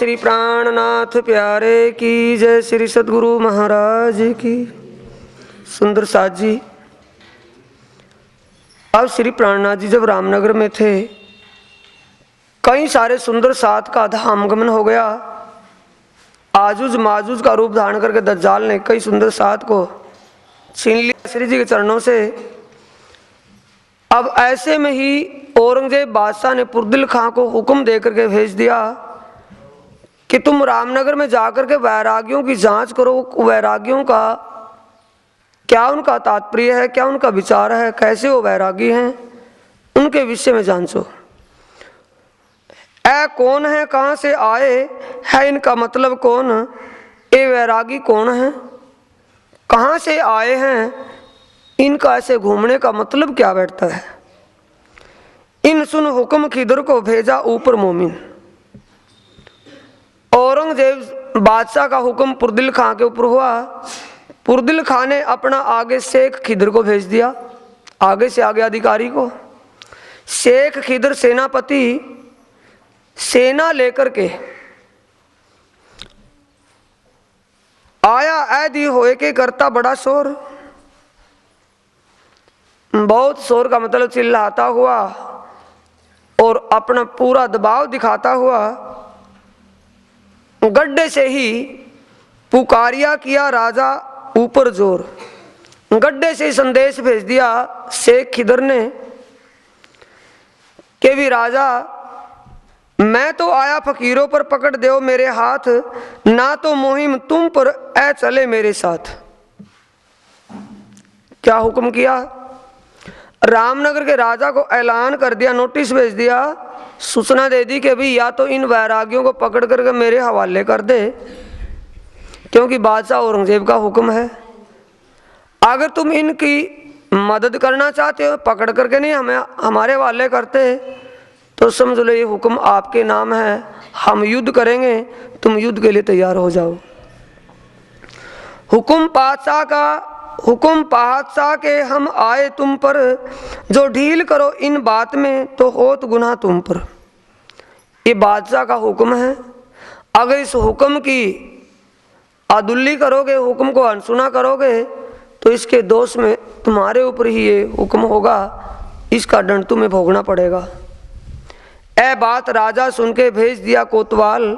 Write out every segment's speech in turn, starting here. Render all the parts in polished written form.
श्री प्राणनाथ प्यारे की जय, श्री सद्गुरु महाराज की। सुंदर साथ जी, अब श्री प्राणनाथ जी जब रामनगर में थे, कई सारे सुंदर साथ का धामगमन हो गया। आजूज माजूज का रूप धारण करके दज्जाल ने कई सुंदर साथ को छीन लिया श्री जी के चरणों से। अब ऐसे में ही औरंगजेब बादशाह ने पुरदिल खां को हुक्म देकर के भेज दिया कि तुम रामनगर में जाकर के वैरागियों की जांच करो, वैरागियों का क्या उनका तात्पर्य है, क्या उनका विचार है, कैसे वो वैरागी हैं, उनके विषय में जांचो। ऐ कौन है, कहाँ से आए है, इनका मतलब कौन, ये वैरागी कौन है, कहाँ से आए हैं, इनका ऐसे घूमने का मतलब क्या बैठता है। इन सुन हुक्म खिदर को भेजा ऊपर मोमिन। औरंगजेब बादशाह का हुक्म पुरदिल खां के ऊपर हुआ। पुरदिल खां ने अपना आगे शेख खिदर को भेज दिया, आगे से आगे अधिकारी को। शेख खिदर सेनापति सेना लेकर के आया, ऐदी होए के करता बड़ा शोर। बहुत शोर का मतलब चिल्लाता हुआ और अपना पूरा दबाव दिखाता हुआ गड्ढे से ही पुकारिया किया राजा ऊपर जोर। गड्ढे से संदेश भेज दिया शेख खिदर ने कि भी राजा, मैं तो आया फकीरों पर पकड़ दो मेरे हाथ, ना तो मुहिम तुम पर ऐ चले मेरे साथ। क्या हुक्म किया, रामनगर के राजा को ऐलान कर दिया, नोटिस भेज दिया, सूचना दे दी कि भाई या तो इन वैरागियों को पकड़ करके मेरे हवाले कर दे, क्योंकि बादशाह औरंगजेब का हुक्म है। अगर तुम इनकी मदद करना चाहते हो, पकड़ करके नहीं हमें हमारे हवाले करते, तो समझ लो ये हुक्म आपके नाम है, हम युद्ध करेंगे, तुम युद्ध के लिए तैयार हो जाओ। हुक्म पातशाह के हम आए तुम पर, जो ढील करो इन बात में तो होत गुनाह तुम पर। ये बादशाह का हुक्म है, अगर इस हुक्म की अदुल्ली करोगे, हुक्म को अनसुना करोगे, तो इसके दोष में तुम्हारे ऊपर ही ये हुक्म होगा, इसका दंड तुम्हें भोगना पड़ेगा। ऐ बात राजा सुन के भेज दिया कोतवाल,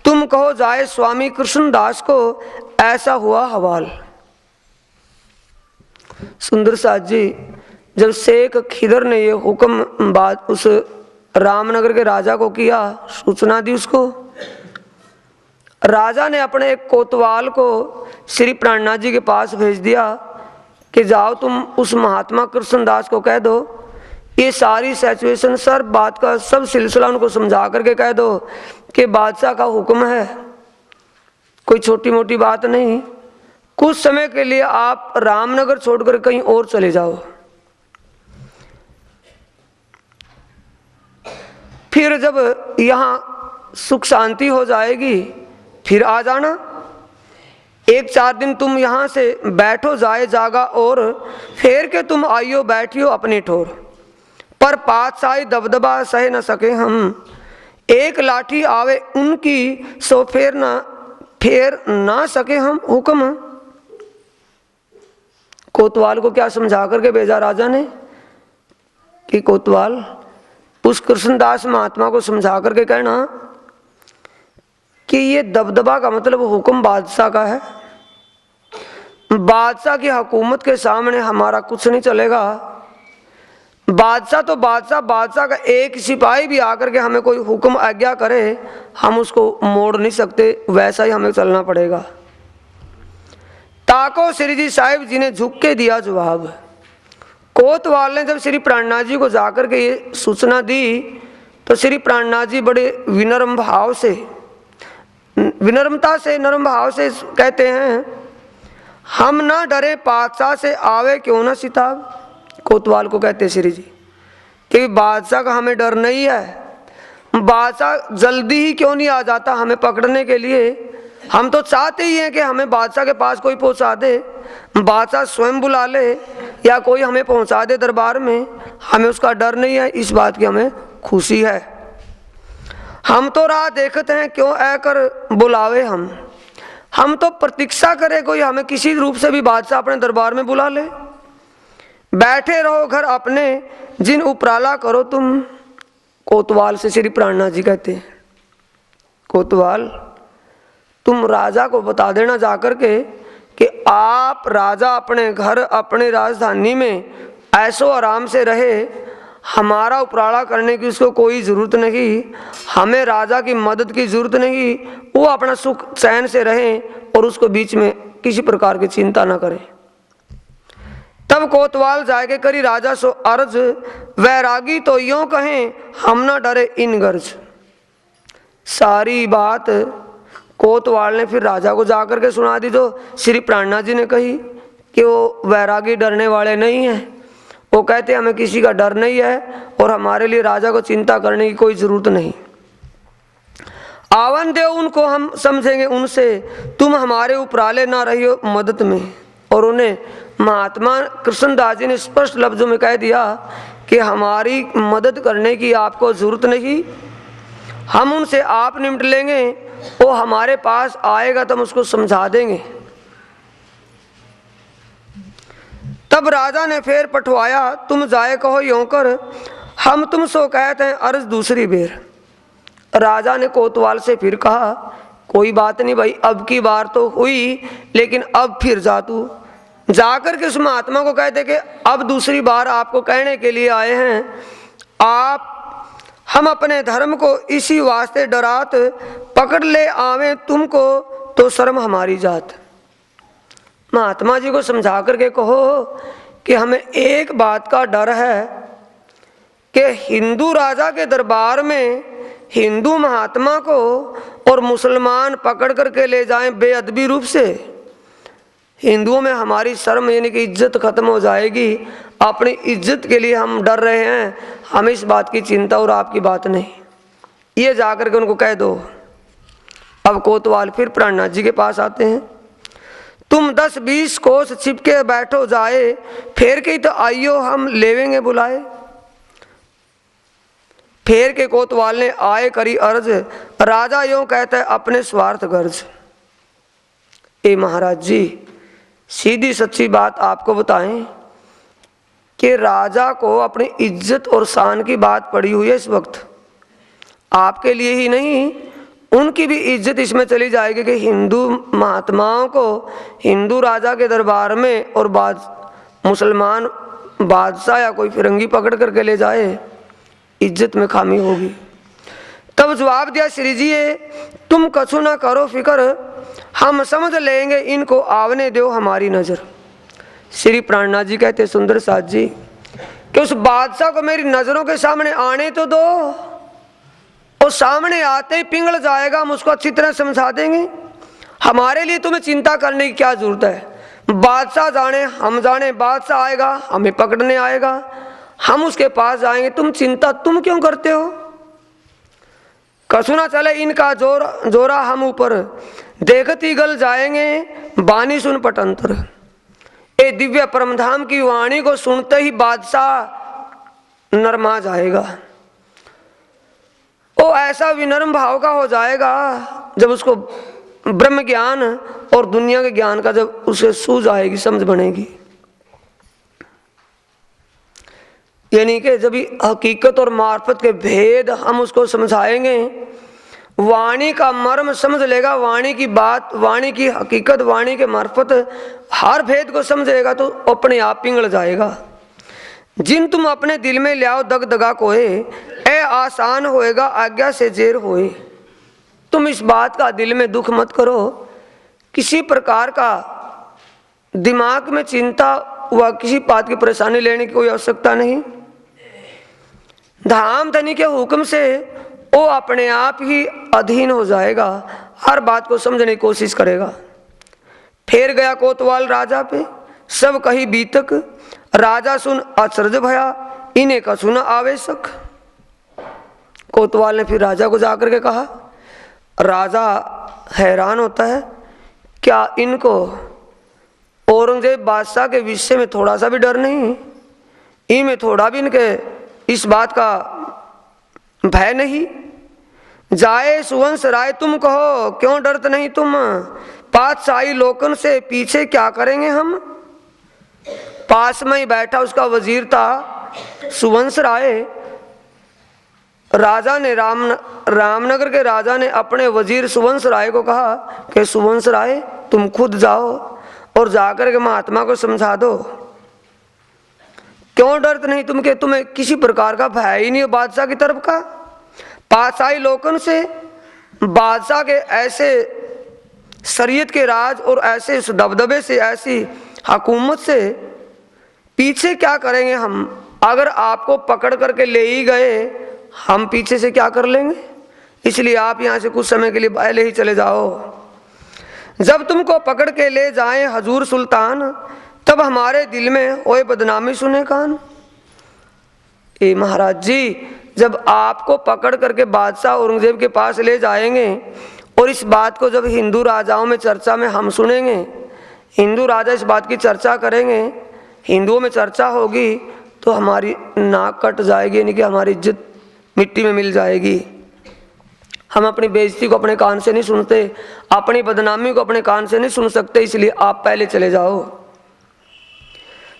तुम कहो जाए स्वामी कृष्णदास को ऐसा हुआ हवाल। सुंदर साथ जी, जब शेख खिदर ने ये हुक्म बात उस रामनगर के राजा को किया, सूचना दी उसको, राजा ने अपने एक कोतवाल को श्री प्राणनाथ जी के पास भेज दिया कि जाओ तुम उस महात्मा कृष्णदास को कह दो, ये सारी सिचुएशन, सर बात का सब सिलसिला उनको समझा करके कह दो कि बादशाह का हुक्म है, कोई छोटी मोटी बात नहीं, कुछ समय के लिए आप रामनगर छोड़कर कहीं और चले जाओ, फिर जब यहाँ सुख शांति हो जाएगी फिर आ जाना। 1-4 दिन तुम यहाँ से बैठो जाए जागा और फेर के तुम आइयो बैठियो अपने ठोर, पर पातशाही दबदबा सह न सके हम, एक लाठी आवे उनकी सो फेर ना सके हम हुक्म। कोतवाल को क्या समझा करके भेजा राजा ने कि कोतवाल उस कृष्णदास महात्मा को समझा करके कहना कि ये दबदबा का मतलब हुक्म बादशाह का है, बादशाह की हुकूमत के सामने हमारा कुछ नहीं चलेगा। बादशाह तो बादशाह का एक सिपाही भी आकर के हमें कोई हुक्म आज्ञा करे, हम उसको मोड़ नहीं सकते, वैसा ही हमें चलना पड़ेगा। ताको श्री जी साहिब जी ने झुक के दिया जवाब। कोतवाल ने जब श्री प्राणनाथ जी को जाकर के ये सूचना दी, तो श्री प्राणनाथ जी बड़े नरम भाव से कहते हैं, हम ना डरे बादशाह से आवे क्यों ना सिताब। कोतवाल को कहते श्री जी कि बादशाह का हमें डर नहीं है, बादशाह जल्दी ही क्यों नहीं आ जाता हमें पकड़ने के लिए, हम तो चाहते ही हैं कि हमें बादशाह के पास कोई पहुंचा दे, बादशाह स्वयं बुला ले या कोई हमें पहुंचा दे दरबार में, हमें उसका डर नहीं है, इस बात की हमें खुशी है। हम तो राह देखते हैं क्यों आकर बुलावे हम तो प्रतीक्षा करें कोई हमें किसी रूप से भी बादशाह अपने दरबार में बुला ले। बैठे रहो घर अपने जिन उपराला करो तुम। कोतवाल से श्री प्राणनाथ जी कहते हैं, कोतवाल तुम राजा को बता देना जाकर के कि आप राजा अपने घर अपनी राजधानी में ऐसो आराम से रहे, हमारा उपराला करने की उसको कोई ज़रूरत नहीं, हमें राजा की मदद की ज़रूरत नहीं, वो अपना सुख चैन से रहें और उसको बीच में किसी प्रकार की चिंता ना करें। तब कोतवाल जाके करी राजा सो अर्ज, वैरागी तो यूं कहें हम ना डरे इन गर्ज। सारी बात कोतवाल ने फिर राजा को जाकर के सुना दी, जो श्री प्राणनाथ जी ने कही कि वो वैरागी डरने वाले नहीं हैं, वो कहते हमें किसी का डर नहीं है और हमारे लिए राजा को चिंता करने की कोई ज़रूरत नहीं। आवन देव उनको हम समझेंगे उनसे, तुम हमारे उपराले ना रहियो मदद में। और उन्हें महात्मा कृष्णदास जी ने स्पष्ट लफ्जों में कह दिया कि हमारी मदद करने की आपको ज़रूरत नहीं, हम उनसे आप निपट लेंगे, वो हमारे पास आएगा तो हम उसको समझा देंगे। तब राजा ने फिर पठवाया, तुम जाए कहो यों कर, हम तुम सो कहते हैं अर्ज दूसरी बेर। राजा ने कोतवाल से फिर कहा, कोई बात नहीं भाई, अब की बार तो हुई, लेकिन अब फिर जा तू जाकर के उस महात्मा को कहते कि अब दूसरी बार आपको कहने के लिए आए हैं, आप हम अपने धर्म को इसी वास्ते डरात, पकड़ ले आवे तुमको तो शर्म हमारी जात। महात्मा जी को समझा करके कहो कि हमें एक बात का डर है कि हिंदू राजा के दरबार में हिंदू महात्मा को और मुसलमान पकड़ करके ले जाएं बेअदबी रूप से। हिंदुओं में हमारी शर्म यानी कि इज्जत खत्म हो जाएगी, अपनी इज्जत के लिए हम डर रहे हैं, हमें इस बात की चिंता और आपकी बात नहीं, ये जाकर के उनको कह दो। अब कोतवाल फिर प्राणनाथ जी के पास आते हैं, तुम 10-20 कोस छिपके बैठो जाए, फेर के तो आइयो हम लेवेंगे बुलाए। फेर के कोतवाल ने आए करी अर्ज, राजा यूं कहता है अपने स्वार्थ गर्ज। ए महाराज जी, सीधी सच्ची बात आपको बताएं कि राजा को अपनी इज्जत और शान की बात पड़ी हुई है इस वक्त। आपके लिए ही नहीं, उनकी भी इज्जत इसमें चली जाएगी कि हिंदू महात्माओं को हिंदू राजा के दरबार में और मुसलमान बादशाह या कोई फिरंगी पकड़ करके ले जाए, इज्जत में खामी होगी। तब जवाब दिया, श्री जी तुम कछु ना करो फिक्र, हम समझ लेंगे, इनको आवने दो हमारी नज़र। श्री प्राणनाथ जी कहते, सुंदर साथ जी कि उस बादशाह को मेरी नज़रों के सामने आने तो दो, और सामने आते ही पिघल जाएगा, हम उसको अच्छी तरह समझा देंगे। हमारे लिए तुम्हें चिंता करने की क्या जरूरत है? बादशाह जाने हम जाने, बादशाह आएगा हमें पकड़ने आएगा, हम उसके पास जाएंगे, तुम चिंता तुम क्यों करते हो? कसु ना चले इनका जोरा हम ऊपर, देखती गल जाएंगे बानी सुन पटंतर। ए दिव्य परमधाम की वाणी को सुनते ही बादशाह नरमा जाएगा, वो ऐसा विनम्र भाव का हो जाएगा जब उसको ब्रह्म ज्ञान और दुनिया के ज्ञान का जब उसे सूझ आएगी, समझ बनेगी। यानी कि जब हकीकत और मार्फत के भेद हम उसको समझाएंगे, वाणी का मर्म समझ लेगा, वाणी की बात, वाणी की हकीकत, वाणी के मार्फत हर भेद को समझेगा तो अपने आप पिघल जाएगा। जिन तुम अपने दिल में ले आओ दग दगा कोए, ए आसान होएगा आज्ञा से जेर होए। तुम इस बात का दिल में दुख मत करो, किसी प्रकार का दिमाग में चिंता व किसी बात की परेशानी लेने की कोई आवश्यकता नहीं। धाम धनी के हुक्म से वो अपने आप ही अधीन हो जाएगा, हर बात को समझने की कोशिश करेगा। फिर गया कोतवाल राजा पे, सब कही बीतक, राजा सुन अचरज भया, इन्हें का सुना आवेशक। कोतवाल ने फिर राजा को जाकर के कहा, राजा हैरान होता है, क्या इनको औरंगजेब बादशाह के विषय में थोड़ा सा भी डर नहीं? इनमें थोड़ा भी इनके इस बात का भय नहीं? जाए सुवंश राय तुम कहो क्यों डरते नहीं तुम, पातशाही लोकन से पीछे क्या करेंगे हम। पास में ही बैठा उसका वजीर था सुवंश राय। राजा ने रामनगर के राजा ने अपने वजीर सुवंश राय को कहा कि सुवंश राय तुम खुद जाओ और जाकर के महात्मा को समझा दो, क्यों डरते नहीं तुम, के तुम्हें किसी प्रकार का भय ही नहीं बादशाह की तरफ का। पातशाही लोकन से, बादशाह के ऐसे शरीयत के राज और ऐसे इस दबदबे से, ऐसी हुकूमत से पीछे क्या करेंगे हम। अगर आपको पकड़ करके ले ही गए हम पीछे से क्या कर लेंगे, इसलिए आप यहाँ से कुछ समय के लिए पहले ही चले जाओ। जब तुमको पकड़ के ले जाएं हजूर सुल्तान, तब हमारे दिल में ओए बदनामी सुने कान। ए महाराज जी, जब आपको पकड़ करके बादशाह औरंगजेब के पास ले जाएंगे और इस बात को जब हिंदू राजाओं में चर्चा में हम सुनेंगे, हिंदू राजा इस बात की चर्चा करेंगे, हिंदुओं में चर्चा होगी, तो हमारी नाक कट जाएगी, यानी कि हमारी इज्जत मिट्टी में मिल जाएगी। हम अपनी बेइज्जती को अपने कान से नहीं सुनते, अपनी बदनामी को अपने कान से नहीं सुन सकते, इसलिए आप पहले चले जाओ।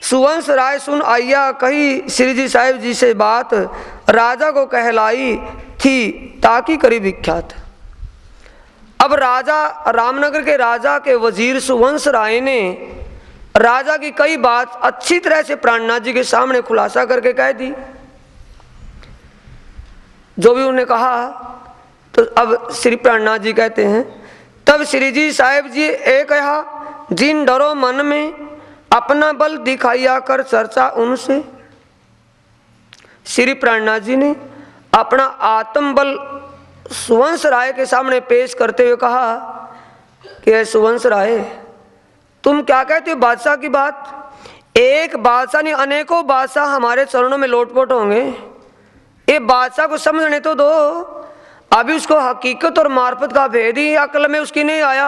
सुवंश राय सुन आया कही श्री जी साहिब जी से बात, राजा को कहलाई थी ताकि करी विख्यात। अब राजा, रामनगर के राजा के वजीर सुवंश राय ने राजा की कई बात अच्छी तरह से प्राणनाथ जी के सामने खुलासा करके कह दी। जो भी उन्होंने कहा, तो अब श्री प्राणनाथ जी कहते हैं, तब श्री जी साहिब जी एक कहा जिन डरो मन में अपना बल दिखाया कर चर्चा उनसे। श्री प्राणनाथ जी ने अपना आत्म बल सुवंश राय के सामने पेश करते हुए कहा कि सुवंश राय तुम क्या कहते हो बादशाह की बात। एक बादशाह नहीं अनेकों बादशाह हमारे चरणों में लोटपोट होंगे, ये बादशाह को समझने तो दो। अभी उसको हकीकत और मार्फत का भेद ही अक्ल में उसकी नहीं आया।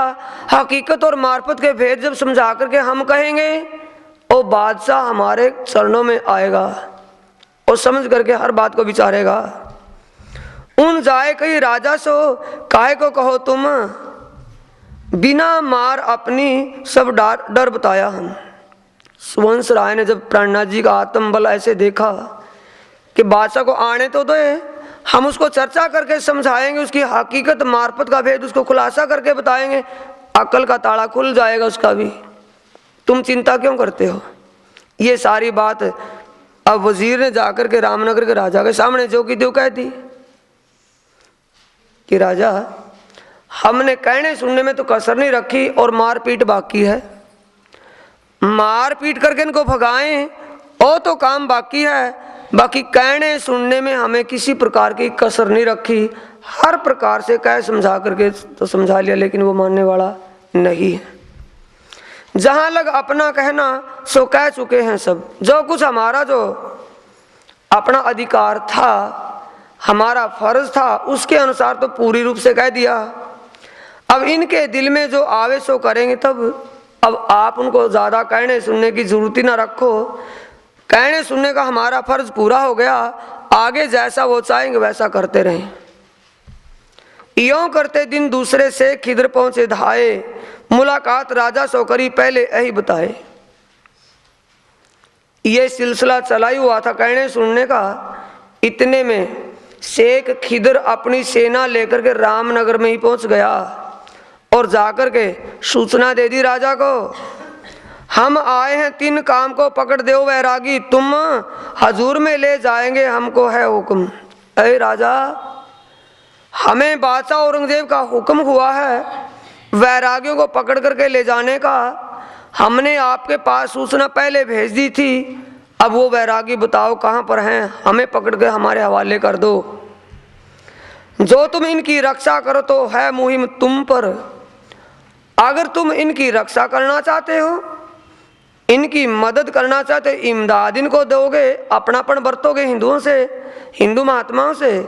हकीकत और मार्फत के भेद जब समझा करके हम कहेंगे, वो बादशाह हमारे चरणों में आएगा और समझ करके हर बात को विचारेगा। उन जाए कई राजा सो काहे को कहो तुम, बिना मार अपनी सब डर बताया हम। सुवंश राय ने जब प्राणनाथ जी का आत्मबल ऐसे देखा कि बादशाह को आने तो दे, हम उसको चर्चा करके समझाएंगे, उसकी हकीकत मार्फत का भेद उसको खुलासा करके बताएंगे, अकल का ताला खुल जाएगा उसका भी। तुम चिंता क्यों करते हो। ये सारी बात अब वजीर ने जाकर के रामनगर के राजा के सामने जो की त्यों कह दी कि राजा हमने कहने सुनने में तो कसर नहीं रखी और मारपीट बाकी है, मारपीट करके इनको भगाएं और तो काम बाकी है, बाकी कहने सुनने में हमें किसी प्रकार की कसर नहीं रखी। हर प्रकार से कह समझा करके तो समझा लिया, लेकिन वो मानने वाला नहीं है। जहां लग अपना कहना सो कह चुके हैं सब, जो कुछ हमारा जो अपना अधिकार था, हमारा फर्ज था, उसके अनुसार तो पूरी रूप से कह दिया। अब इनके दिल में जो आवे सो करेंगे तब। अब आप उनको ज्यादा कहने सुनने की जरूरत ही ना रखो, कहने सुनने का हमारा फर्ज पूरा हो गया, आगे जैसा वो चाहेंगे वैसा करते रहें। यों करते दिन दूसरे से खिदर पहुंचे धाए, मुलाकात राजा सो करी पहले यही बताए। ये सिलसिला चला ही हुआ था कहने सुनने का। इतने में शेख खिदर अपनी सेना लेकर के रामनगर में ही पहुंच गया और जाकर के सूचना दे दी राजा को, हम आए हैं 3 काम को पकड़ दो वैरागी, तुम हजूर में ले जाएंगे, हमको है हुक्म। अरे राजा, हमें बादशाह औरंगजेब का हुक्म हुआ है वैरागियों को पकड़ करके ले जाने का। हमने आपके पास सूचना पहले भेज दी थी, अब वो वैरागी बताओ कहाँ पर हैं, हमें पकड़ के हमारे हवाले कर दो। जो तुम इनकी रक्षा करो तो है मुहिम तुम पर। अगर तुम इनकी रक्षा करना चाहते हो, इनकी मदद करना चाहते, इमदाद इनको दोगे, अपनापन बरतोगे हिंदुओं से, हिंदू महात्माओं से,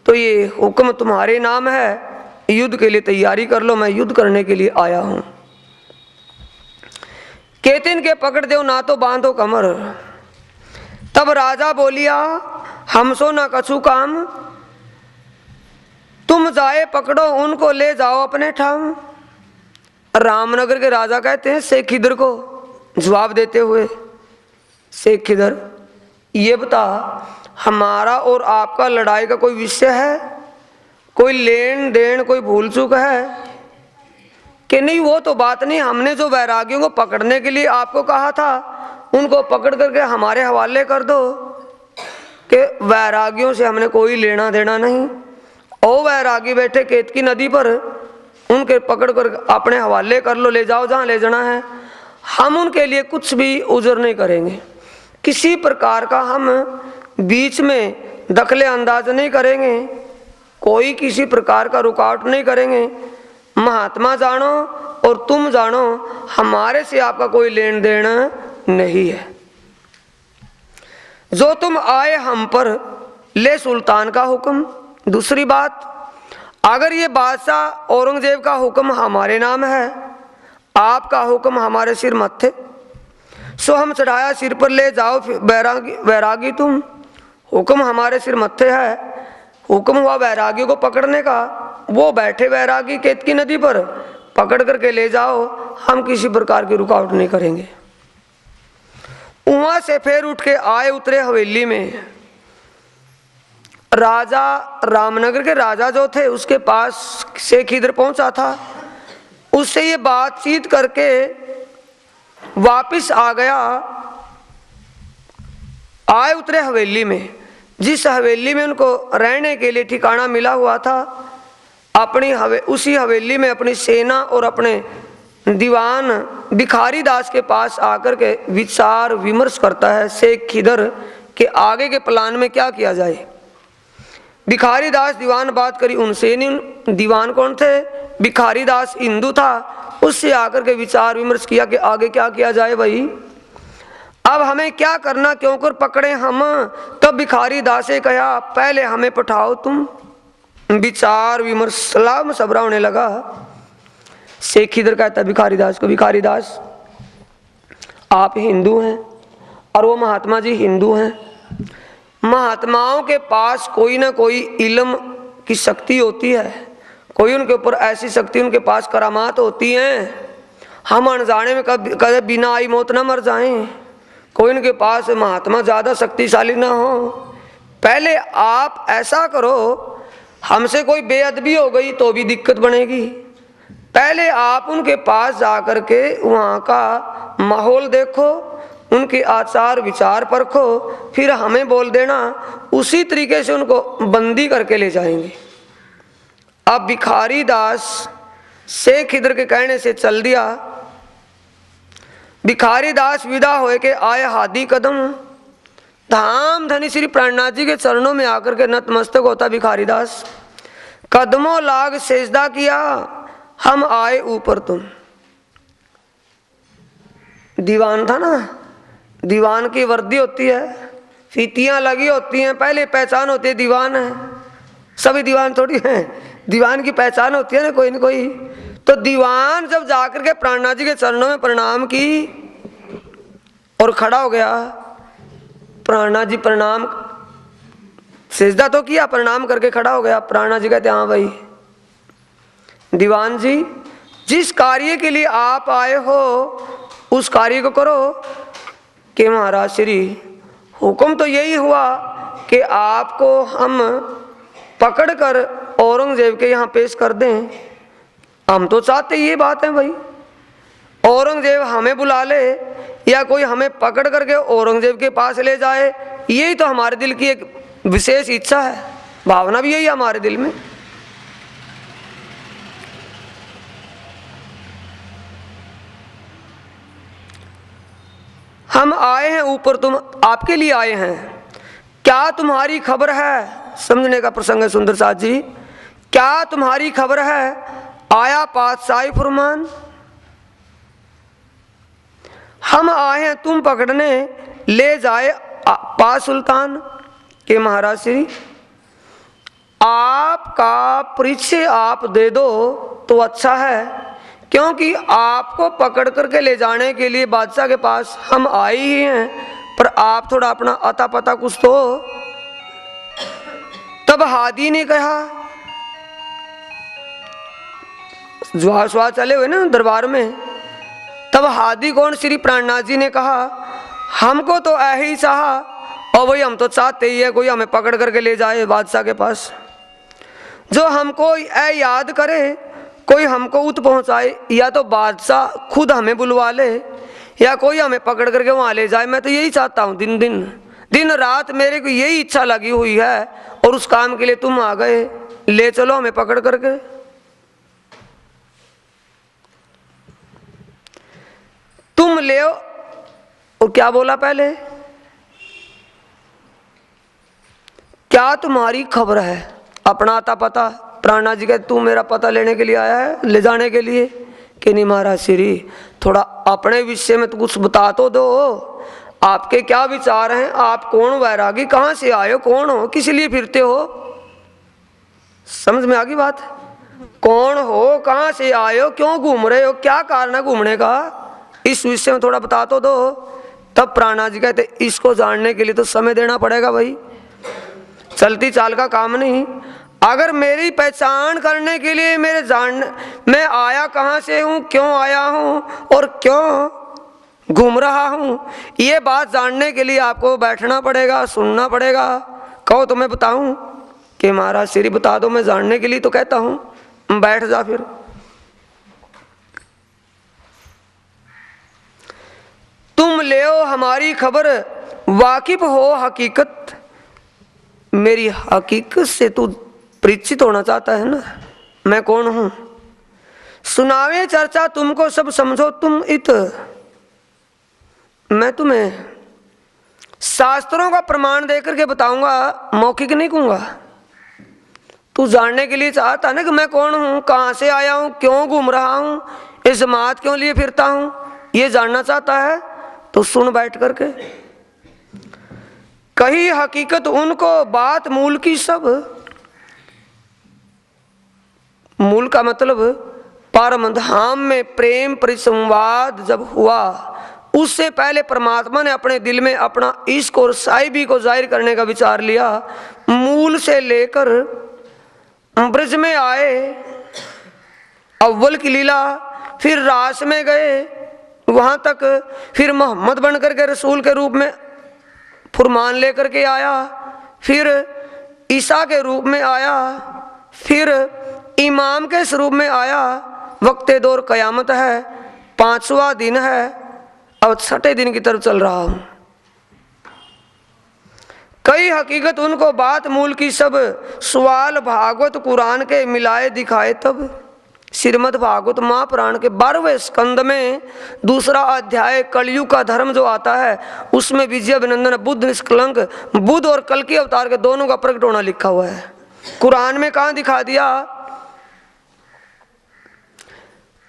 तो ये हुक्म तुम्हारे नाम है, युद्ध के लिए तैयारी कर लो, मैं युद्ध करने के लिए आया हूं। केतिन के पकड़ दो ना तो बांधो कमर। तब राजा बोलिया हमसो ना कछु काम, तुम जाए पकड़ो उनको ले जाओ अपने ठाम। रामनगर के राजा कहते हैं शेख खिदर को जवाब देते हुए, शेख खिदर ये बता, हमारा और आपका लड़ाई का कोई विषय है, कोई लेन देन, कोई भूल चूक है कि नहीं? वो तो बात नहीं, हमने जो वैरागियों को पकड़ने के लिए आपको कहा था उनको पकड़ करके हमारे हवाले कर दो, कि वैरागियों से हमने कोई लेना देना नहीं। ओ वैरागी बैठे केतकी नदी पर, उनके पकड़ कर अपने हवाले कर लो, ले जाओ जहाँ ले जाना है। हम उनके लिए कुछ भी उजर नहीं करेंगे, किसी प्रकार का हम बीच में दखले अंदाज नहीं करेंगे, कोई किसी प्रकार का रुकावट नहीं करेंगे। महात्मा जानो और तुम जानो, हमारे से आपका कोई लेन देन नहीं है। जो तुम आए हम पर, ले सुल्तान का हुक्म। दूसरी बात, अगर ये बादशाह औरंगजेब का हुक्म हमारे नाम है, आपका हुक्म हमारे सिर मत्थे, सो हम चढ़ाया सिर पर ले जाओ वैरागी तुम। हुक्म हमारे सिर मत्थे है, हुक्म हुआ वैरागी को पकड़ने का, वो बैठे वैरागी केतकी नदी पर, पकड़ करके ले जाओ, हम किसी प्रकार की रुकावट नहीं करेंगे। वहां से फिर उठ के आए उतरे हवेली में। राजा रामनगर के राजा जो थे उसके पास शेख खिदर पहुंचा था, उससे ये बातचीत करके वापिस आ गया। आए उतरे हवेली में, जिस हवेली में उनको रहने के लिए ठिकाना मिला हुआ था, उसी हवेली में अपनी सेना और अपने दीवान भिखारी दास के पास आकर के विचार विमर्श करता है शेख खिदर के आगे के प्लान में क्या किया जाए। भिखारी दास दीवान बात करी उनसे नहीं, दीवान कौन थे? भिखारी दास हिंदू था, उससे आकर के विचार विमर्श किया कि आगे क्या किया जाए भाई, अब हमें क्या करना, क्यों कर पकड़े हम? तब भिखारी दास से कहा पहले हमें पठाओ तुम। विचार विमर्श सलाह मशवरा होने लगा। शेख खिदर कहता भिखारी दास को, भिखारी दास आप हिंदू हैं और वो महात्मा जी हिंदू हैं, महात्माओं के पास कोई ना कोई इल्म की शक्ति होती है, कोई उनके ऊपर ऐसी शक्ति, उनके पास करामात होती हैं, हम अनजाने में कभी बिना आई मौत ना मर जाएं। कोई उनके पास महात्मा ज़्यादा शक्तिशाली ना हो। पहले आप ऐसा करो, हमसे कोई बेअदबी हो गई तो भी दिक्कत बनेगी, पहले आप उनके पास जाकर के वहाँ का माहौल देखो, उनके आचार विचार परखो, फिर हमें बोल देना, उसी तरीके से उनको बंदी करके ले जाएंगे। अब भिखारी दास शेख खिदर के कहने से चल दिया। भिखारी दास विदा होए के आए हादी कदम, धाम धनी श्री प्राणनाथ जी के चरणों में आकर के नतमस्तक होता भिखारी दास, कदमों लाग सेजदा किया, हम आए ऊपर तुम। दीवान था ना, दीवान की वर्दी होती है, फीतियां लगी होती हैं, पहले पहचान होती है दीवान है, सभी दीवान थोड़ी हैं, दीवान की पहचान होती है ना कोई न कोई। तो दीवान जब जाकर के प्राणनाथ जी के चरणों में प्रणाम की और खड़ा हो गया, प्राणनाथ जी प्रणाम, सिजदा तो किया, प्रणाम करके खड़ा हो गया। प्राणनाथ जी कहते हाँ भाई दीवान जी, जिस कार्य के लिए आप आए हो उस कार्य को करो। कि महाराज श्री हुक्म तो यही हुआ कि आपको हम पकड़कर औरंगजेब के यहाँ पेश कर दें, हम तो चाहते ये बात है भाई, औरंगजेब हमें बुला ले या कोई हमें पकड़ करके औरंगजेब के पास ले जाए, यही तो हमारे दिल की एक विशेष इच्छा है, भावना भी यही है हमारे दिल में। हम आए हैं ऊपर, तुम आपके लिए आए हैं, क्या तुम्हारी खबर है? समझने का प्रसंग है सुंदर साथ जी, क्या तुम्हारी खबर है? आया पातशाही फरमान, हम आए हैं तुम पकड़ने, ले जाए पास सुल्तान। के महाराज श्री आपका परिचय आप दे दो तो अच्छा है, क्योंकि आपको पकड़ करके ले जाने के लिए बादशाह के पास हम आए ही हैं, पर आप थोड़ा अपना अता पता कुछ तो। तब हादी ने कहा जुआ सुआ चले हुए ना दरबार में, तब हादी कौन श्री प्राणनाथ जी ने कहा हमको तो ऐही चाहा, और वही हम तो चाहते ही है कोई हमें पकड़ करके ले जाए बादशाह के पास, जो हमको ऐ याद करे, कोई हमको उत पहुंचाए, या तो बादशाह खुद हमें बुलवा ले या कोई हमें पकड़ करके वहां ले जाए। मैं तो यही चाहता हूँ, दिन रात मेरे को यही इच्छा लगी हुई है, और उस काम के लिए तुम आ गए, ले चलो हमें पकड़ करके। तुम ले, और क्या बोला पहले, क्या तुम्हारी खबर है? अपना आता पता। प्राणनाथ जी कहते तू मेरा पता लेने के लिए आया है, ले जाने के लिए? कि नहीं महाराज श्री, थोड़ा अपने विषय में तो कुछ बता तो दो, आपके क्या विचार हैं, आप कौन वैरागी, कहाँ से आए हो, कौन हो, किस लिए फिरते हो? समझ में आ गई बात? कौन हो, कहाँ से आए हो, क्यों घूम रहे हो, क्या कारण है घूमने का, इस विषय में थोड़ा बता तो दो। तब प्राणनाथ जी कहते इसको जानने के लिए तो समय देना पड़ेगा भाई, चलती चाल का काम नहीं। अगर मेरी पहचान करने के लिए मैं आया कहाँ से हूँ, क्यों आया हूँ और क्यों घूम रहा हूँ, ये बात जानने के लिए आपको बैठना पड़ेगा, सुनना पड़ेगा। कहो तो मैं बताऊँ? कि महाराज श्री बता दो, मैं जानने के लिए तो कहता हूँ, बैठ जा फिर। तुम ले हमारी खबर, वाकिफ हो हकीकत, मेरी हकीकत से तू परिचित होना चाहता है ना, मैं कौन हूं। सुनावे चर्चा तुमको सब समझो तुम इत, मैं तुम्हें शास्त्रों का प्रमाण देकर के बताऊंगा, मौखिक नहीं कहूंगा। तू जानने के लिए चाहता ना कि मैं कौन हूं, कहां से आया हूं, क्यों घूम रहा हूं, इस जमात क्यों लिए फिरता हूं, ये जानना चाहता है तो सुन बैठ करके। कही हकीकत उनको बात मूल की सब, मूल का मतलब परम धाम में प्रेम परिसंवाद जब हुआ, उससे पहले परमात्मा ने अपने दिल में अपना इश्क और साहिबी को जाहिर करने का विचार लिया। मूल से लेकर ब्रज में आए, अव्वल की लीला, फिर रास में गए वहां तक, फिर मोहम्मद बनकर के रसूल के रूप में फुरमान लेकर के आया, फिर ईसा के रूप में आया, फिर इमाम के स्वरूप में आया। वक्ते दौर कयामत है, 5वां दिन है, अब 6ठे दिन की तरफ चल रहा हूं। कई हकीकत उनको बात मूल की सब, सवाल भागवत कुरान के मिलाए दिखाए तब। श्रीमद् भागवत महापुराण के 12वें स्कंद में 2रा अध्याय कलयुग का धर्म जो आता है, उसमें विजय अभिनंदन बुद्ध निष्कलंक, बुद्ध और कल की अवतार के दोनों का प्रकट होना लिखा हुआ है। कुरान में कहाँ दिखा दिया?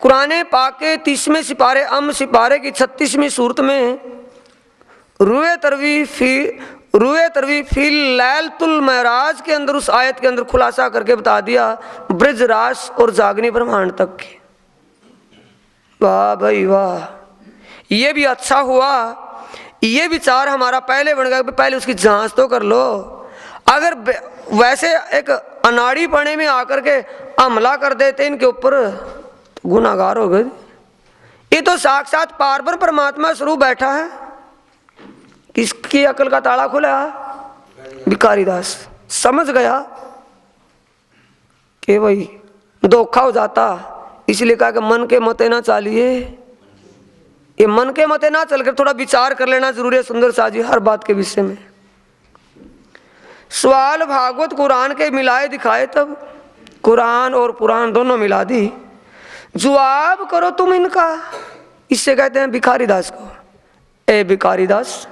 कुरान पाक के 30वें सिपारे सिपारे की 36वीं सूरत में रुए तरवी फी लैलतुल महराज के अंदर, उस आयत के अंदर खुलासा करके बता दिया ब्रज रास और जागनी ब्रह्मांड तक की। वाह भाई वाह, ये भी अच्छा हुआ, ये विचार हमारा पहले बन गया, पहले उसकी जांच तो कर लो। अगर वैसे एक अनाड़ी पने में आकर के हमला कर देते इनके ऊपर, तो गुनाहगार हो गए। ये तो साक्षात पारब्रह्म परमात्मा स्वरूप बैठा है, किसकी अकल का ताला खुला? भिखारी दास समझ गया कि भाई धोखा हो जाता, इसलिए कहा कि मन के मते ना चालिए। ये मन के मते ना चलकर थोड़ा विचार कर लेना जरूरी है सुंदर सा जी, हर बात के विषय में। सवाल भागवत कुरान के मिलाए दिखाए तब, कुरान और पुराण दोनों मिला दी। जवाब करो तुम इनका, इससे कहते हैं भिखारी दास को। ए भिखारी दास,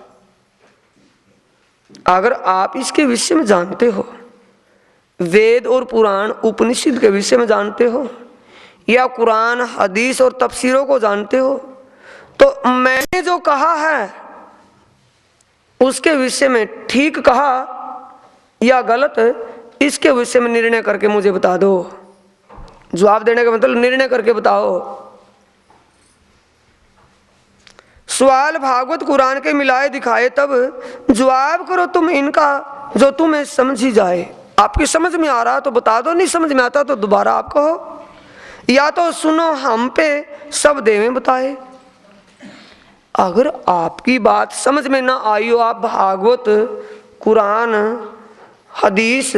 अगर आप इसके विषय में जानते हो, वेद और पुराण उपनिषद के विषय में जानते हो, या कुरान हदीस और तफसीरों को जानते हो, तो मैंने जो कहा है उसके विषय में ठीक कहा या गलत, इसके विषय में निर्णय करके मुझे बता दो। जवाब देने का मतलब निर्णय करके बताओ। सवाल भागवत कुरान के मिलाए दिखाए तब, जवाब करो तुम इनका जो तुम्हें समझ ही जाए। आपकी समझ में आ रहा तो बता दो, नहीं समझ में आता तो दोबारा आप कहो। या तो सुनो हम पे सब देवें बताए। अगर आपकी बात समझ में ना आई हो, आप भागवत, कुरान, हदीस,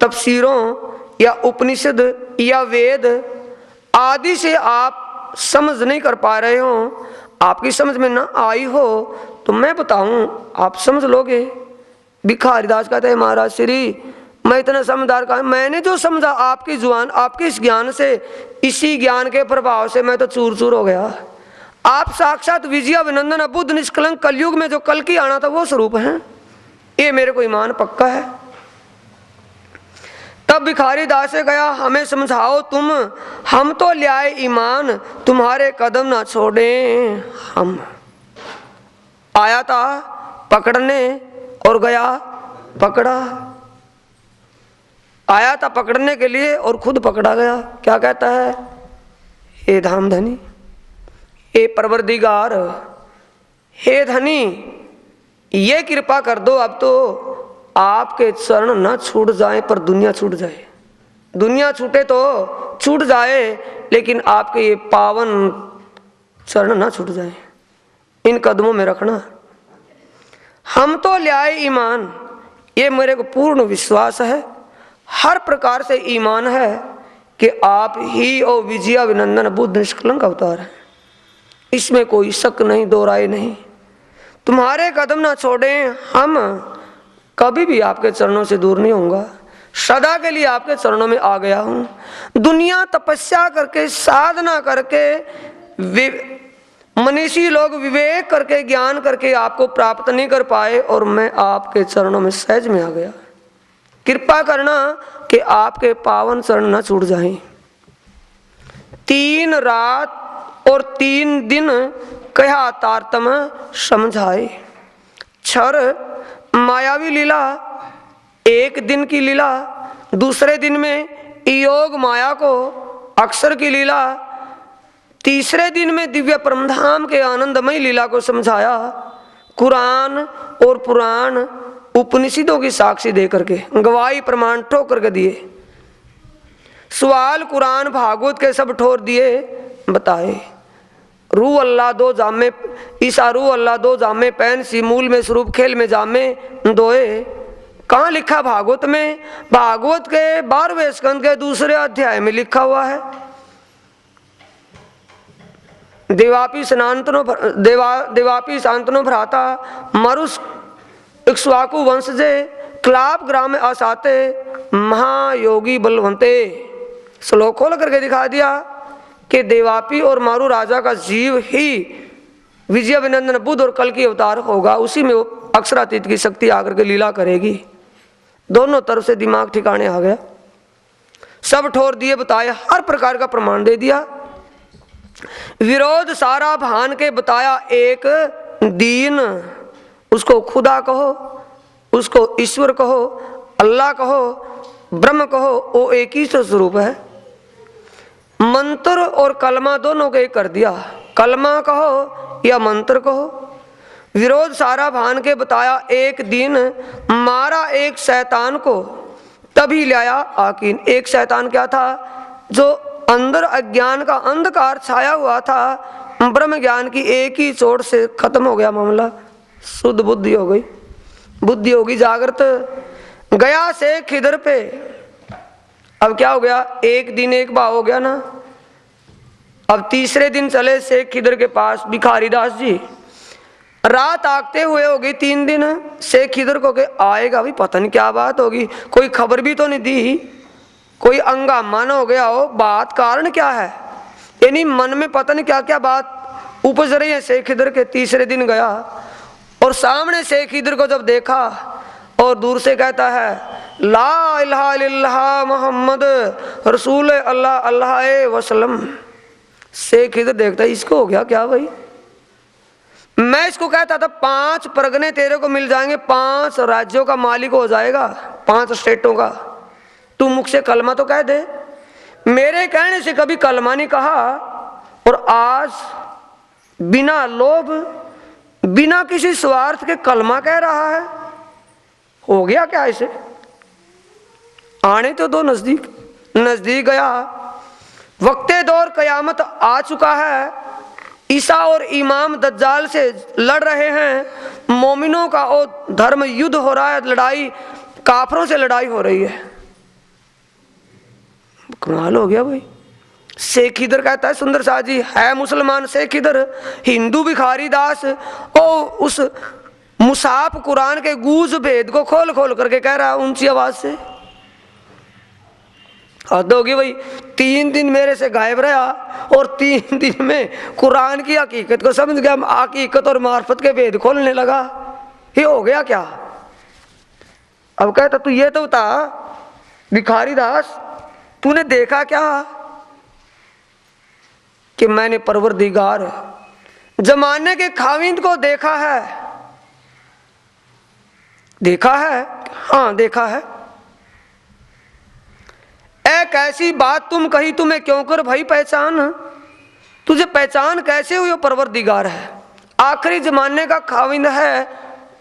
तफसीरों या उपनिषद या वेद आदि से आप समझ नहीं कर पा रहे हो, आपकी समझ में ना आई हो, तो मैं बताऊं आप समझ लोगे। भिखारीदास कहते हैं महाराज श्री मैं इतना समझदार कहा, मैंने जो समझा आपकी जुबान, आपके इस ज्ञान से, इसी ज्ञान के प्रभाव से मैं तो चूर चूर हो गया। आप साक्षात विजयाभिनंदन बुद्ध निष्कलंक कलयुग में जो कल की आना था वो स्वरूप हैं, ये मेरे को ईमान पक्का है। तब भिखारी दास से गया हमें समझाओ तुम, हम तो ले आए ईमान, तुम्हारे कदम ना छोड़े हम। आया था पकड़ने और गया पकड़ा, आया था पकड़ने के लिए और खुद पकड़ा गया। क्या कहता है, हे धामधनी, हे परवरदिगार, हे धनी, ये कृपा कर दो अब तो आपके चरण ना छूट जाए पर दुनिया छूट जाए। दुनिया छूटे तो छूट जाए, लेकिन आपके ये पावन चरण ना छूट जाए, इन कदमों में रखना। हम तो ले आए ईमान, ये मेरे को पूर्ण विश्वास है, हर प्रकार से ईमान है कि आप ही और विजयाभिनंदन बुद्ध निष्कलंक अवतार हैं, इसमें कोई शक नहीं, दो राय नहीं। तुम्हारे कदम ना छोड़ें, हम कभी भी आपके चरणों से दूर नहीं होऊंगा, सदा के लिए आपके चरणों में आ गया हूं। दुनिया तपस्या करके, साधना करके, मनीषी लोग विवेक करके, ज्ञान करके आपको प्राप्त नहीं कर पाए, और मैं आपके चरणों में सहज में आ गया। कृपा करना कि आपके पावन चरण न छूट जाएं। 3 रात और 3 दिन कहा तारतम समझाए। क्षर मायावी लीला, एक दिन की लीला, दूसरे दिन में योग माया को अक्षर की लीला, तीसरे दिन में दिव्य परमधाम के आनंदमय लीला को समझाया। कुरान और पुराण उपनिषदों की साक्षी दे करके, गवाही प्रमाण ठोक करके दिए। सवाल कुरान भागवत के सब ठोर दिए बताए। रू अल्लाह दो जामे, ईसा रू अल्लाह दो जामे पैन सी, मूल में स्वरूप खेल में जामे दोए। कहाँ लिखा भागवत में? भागवत के 12वें स्कंद के 2 अध्याय में लिखा हुआ है। देवापी शांतनो भ्राता मरुस इक्ष्वाकु वंशजे, क्लाप ग्राम में आसाते महायोगी बलवंते। श्लोक खोल करके दिखा दिया कि देवापी और मारू राजा का जीव ही विजयाभिनंदन बुद्ध और कल की अवतार होगा, उसी में वो अक्षरातीत की शक्ति आकर के लीला करेगी। दोनों तरफ से दिमाग ठिकाने आ गया, सब ठोर दिए बताए, हर प्रकार का प्रमाण दे दिया। विरोध सारा भान के बताया एक दीन, उसको खुदा कहो, उसको ईश्वर कहो, अल्लाह कहो, ब्रह्म कहो, वो एक ही स्वरूप है। मंत्र और कलमा दोनों को एक कर दिया, कलमा कहो या मंत्र कहो। विरोध सारा भान के बताया एक दिन, मारा एक शैतान को तभी लाया आकीन। एक शैतान क्या था? जो अंदर अज्ञान का अंधकार छाया हुआ था, ब्रह्म ज्ञान की एक ही चोट से खत्म हो गया मामला, शुद्ध बुद्धि हो गई, बुद्धि होगी जागृत। गया से खिदर पे, अब क्या हो गया? एक दिन एक भाव हो गया ना। अब तीसरे दिन चले शेख खिदर के पास भिखारीदास जी, रात आगते हुए होगी 3 दिन। शेख खिदर को के आएगा भी, पता नहीं क्या बात होगी, कोई खबर भी तो नहीं दी, कोई अंगामा न हो गया हो, बात कारण क्या है? यानी मन में पता नहीं क्या क्या बात उपज रही है शेख खिदर के। तीसरे दिन गया और सामने शेख खिदर को जब देखा और दूर से कहता है ला इलाहा इल्लल्लाह मोहम्मद रसूल अल्लाह अल्लाह वसल्लम। शेख खिदर देखता है इसको हो गया क्या भाई? मैं इसको कहता था 5 परगने तेरे को मिल जाएंगे, 5 राज्यों का मालिक हो जाएगा, 5 स्टेटों का। तू मुख से कलमा तो कह दे। मेरे कहने से कभी कलमा नहीं कहा, और आज बिना लोभ, बिना किसी स्वार्थ के कलमा कह रहा है। हो गया क्या इसे? आने तो दो नजदीक। नजदीक गया, वक्ते दौर कयामत आ चुका है, ईसा और इमाम दज्जाल से लड़ रहे हैं, मोमिनों का वो धर्म युद्ध हो रहा है, लड़ाई काफरों से लड़ाई हो रही है। कमाल हो गया भाई। शेख इधर कहता है सुंदर शाह जी है मुसलमान, शेख इधर हिंदू भिखारी दास ओ उस मुसाफ कुरान के गूज भेद को खोल खोल करके कह रहा है ऊंची आवाज से। हद होगी भाई, 3 दिन मेरे से गायब रहा और 3 दिन में कुरान की हकीकत को समझ गया, हकीकत और मार्फत के भेद खोलने लगा। ये हो गया क्या? अब कहता तू ये तो बता भिखारी दास, तूने देखा क्या कि मैंने परवरदिगार जमाने के खाविंद को देखा है? देखा है? हाँ देखा है। एक ऐसी बात तुम कही, तुम्हें क्यों कर भाई पहचान? तुझे पहचान कैसे हुई? परवरदिगार है, आखिरी जमाने का खाविंद है,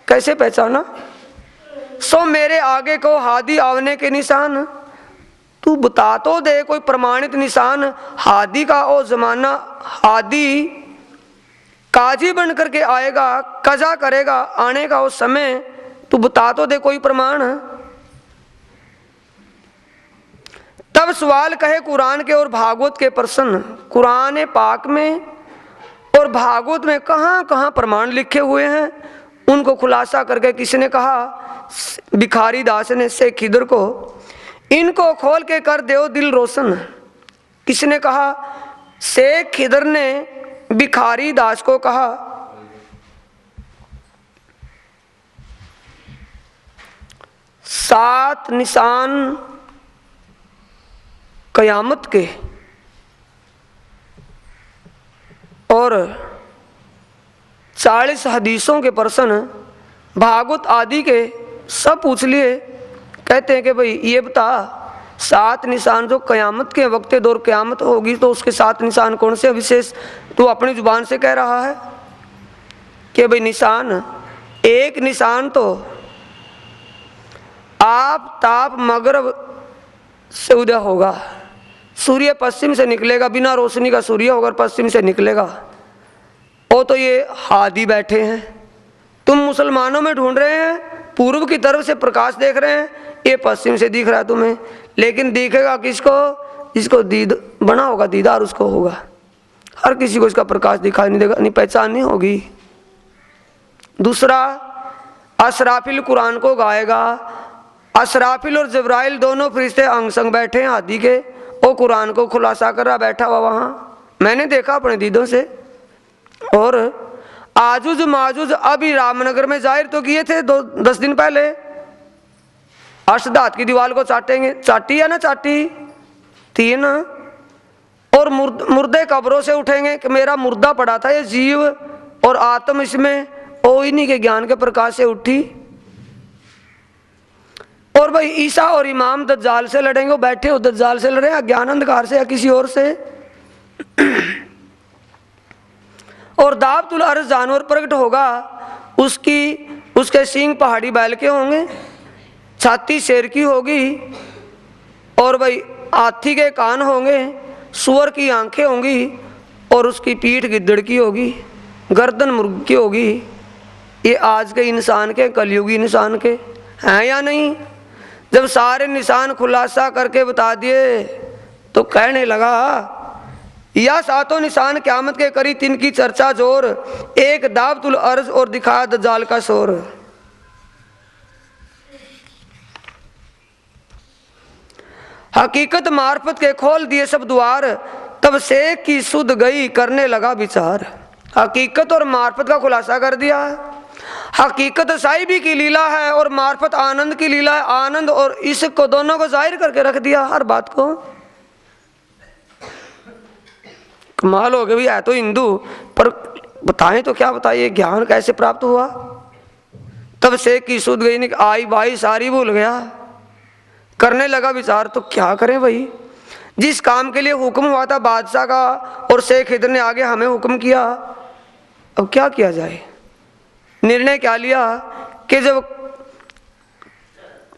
कैसे पहचाना? सो मेरे आगे को हादी आवने के निशान, तू बता तो दे कोई प्रमाणित निशान। हादी का ओ जमाना, हादी काजी बन करके आएगा, कजा करेगा, आने का वो समय, तू बता तो दे कोई प्रमाण। तब सवाल कहे कुरान के और भागवत के प्रश्न, कुरान पाक में और भागवत में कहाँ कहाँ प्रमाण लिखे हुए हैं, उनको खुलासा करके किसने कहा? भिखारी दास ने शेख खिदर को, इनको खोल के कर दो दिल रोशन। किसने कहा? शेख खिदर ने भिखारी दास को कहा। सात निशान कयामत के और 40 हदीसों के प्रश्न भागवत आदि के सब पूछ लिए। कहते हैं कि भाई ये बता 7 निशान जो कयामत के वक्त दौर कयामत होगी तो उसके 7 निशान कौन से विशेष? तू अपनी जुबान से कह रहा है कि भाई निशान, एक निशान तो आप ताप मगरब से उदय होगा, सूर्य पश्चिम से निकलेगा, बिना रोशनी का सूर्य होगा, पश्चिम से निकलेगा। ओ तो ये हादी बैठे हैं, तुम मुसलमानों में ढूंढ रहे हैं, पूर्व की तरफ से प्रकाश देख रहे हैं, ये पश्चिम से दिख रहा है तुम्हें, लेकिन दिखेगा किसको? जिसको दीद बना होगा, दीदार उसको होगा। हर किसी को इसका प्रकाश दिखाई नहीं देगा, नहीं पहचान नहीं होगी। दूसरा, असराफिल कुरान को गाएगा, असराफिल और जबराइल दोनों फरिश्ते अंग संग बैठे हैं हादी के, वो कुरान को खुलासा कर रहा बैठा हुआ वहां, मैंने देखा अपने दीदों से। और आजुज माजुज अभी रामनगर में जाहिर तो किए थे 10 दिन पहले, अष्टधात की दीवार को चाटेंगे, चाटी है ना, चाटी थी ना। और मुर्दे कब्रों से उठेंगे कि मेरा मुर्दा पड़ा था, ये जीव और आत्म इसमें ओ इन्हीं के ज्ञान के प्रकाश से उठी। और भाई ईसा और इमाम दज्जाल से लड़ेंगे, वो बैठे हो दज्जाल से लड़े, अज्ञान अंधकार से या किसी और से। और दाबतुल अर्ज जानवर प्रकट होगा, उसके सींग पहाड़ी बैल के होंगे, छाती शेर की होगी, और भाई हाथी के कान होंगे, सुअर की आंखें होंगी, और उसकी पीठ गिद्दड़ की होगी, गर्दन मुर्ग की होगी। ये आज के इंसान के, कलयुगी इंसान के हैं या नहीं? जब सारे निशान खुलासा करके बता दिए तो कहने लगा या 7 निशान क़यामत के करी, 3 की चर्चा जोर, एक दाबतुल अर्ज और दिखा दज्जाल का शोर। हकीकत मार्फत के खोल दिए सब द्वार, तब शेख की सुध गई करने लगा विचार। हकीकत और मार्फत का खुलासा कर दिया है। हकीकत साहिबी की लीला है और मार्फत आनंद की लीला है। आनंद और इश्क को दोनों को जाहिर करके रख दिया हर बात को। कमाल हो गया भाई, है तो हिंदू पर बताएं तो क्या बताइए, ज्ञान कैसे प्राप्त हुआ? तब शेख की सुध गई, आई भाई सारी भूल गया, करने लगा विचार तो क्या करें भाई। जिस काम के लिए हुक्म हुआ था बादशाह का और शेख खिदर ने आगे हमें हुक्म किया, अब क्या किया जाए? निर्णय क्या लिया कि जब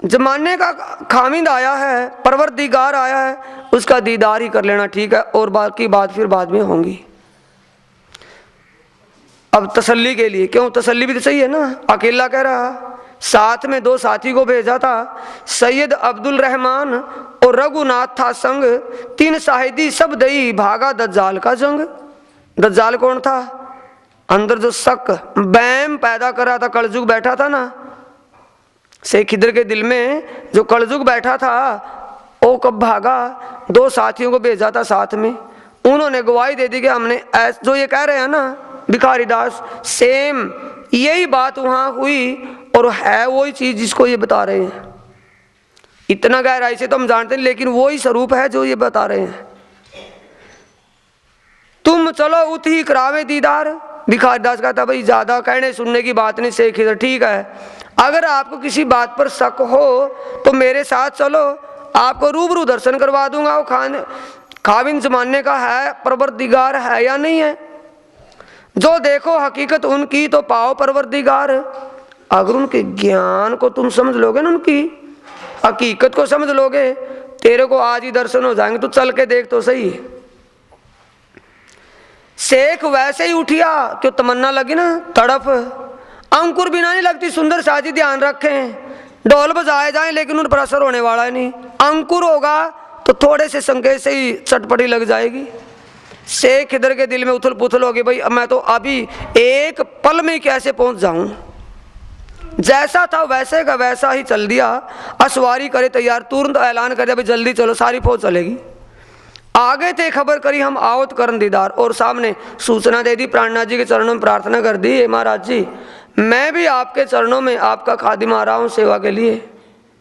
जमाने का खामिंद आया है, परवरदिगार आया है, उसका दीदार ही कर लेना ठीक है, और बाकी बात फिर बाद में होंगी। अब तसल्ली के लिए, क्यों तसल्ली भी तो सही है ना, अकेला कह रहा, साथ में 2 साथी को भेजा था, सैयद अब्दुल रहमान और रघुनाथ था संग, 3 शाहिदी सब दई भागा दज्जाल का जंग। दज्जाल कौन था? अंदर जो शक बैम पैदा कर रहा था, कलजुग बैठा था ना, शेख खिदर के दिल में जो कलजुग बैठा था, वो कब भागा? 2 साथियों को भेजा था साथ में, उन्होंने गवाही दे दी कि हमने जो ये कह रहे हैं ना भिखारी दास, सेम यही बात वहां हुई, और है वही चीज जिसको ये बता रहे हैं। इतना गहराई से तो हम जानते नहीं, लेकिन वही स्वरूप है जो ये बता रहे हैं। तुम चलो उत ही करावे दीदार। भिखारी दास कहता भाई ज्यादा कहने सुनने की बात नहीं, शेख खिदर ठीक है, अगर आपको किसी बात पर शक हो तो मेरे साथ चलो, आपको रूबरू दर्शन करवा दूंगा, वो खाविन जमाने का है, परवरदिगार है या नहीं है। जो देखो हकीकत उनकी तो पाओ परवरदिगार। अगर उनके ज्ञान को तुम समझ लोगे ना, उनकी हकीकत को समझ लोगे, तेरे को आज ही दर्शन हो जाएंगे, तू चल के देख तो सही। शेख वैसे ही उठिया, क्यों तमन्ना लगी ना तड़प, अंकुर बिना नहीं लगती सुंदर साजी, ध्यान रखें, ढोल बजाए जाए लेकिन उन पर असर होने वाला है नहीं, अंकुर होगा तो थोड़े से संकेत से ही चटपटी लग जाएगी। शेख खिदर के दिल में उथल पुथल होगी, भाई मैं तो अभी एक पल में कैसे पहुंच जाऊं। जैसा था वैसे का वैसा ही चल दिया, असवारी करे तैयार, तुरंत ऐलान कर दिया भाई जल्दी चलो, सारी फौज चलेगी। आगे थे खबर करी हम आवत करन दीदार, और सामने सूचना दे दी, प्राणनाथ जी के चरणों में प्रार्थना कर दी, महाराज जी मैं भी आपके चरणों में आपका खादिम आ रहा हूँ सेवा के लिए,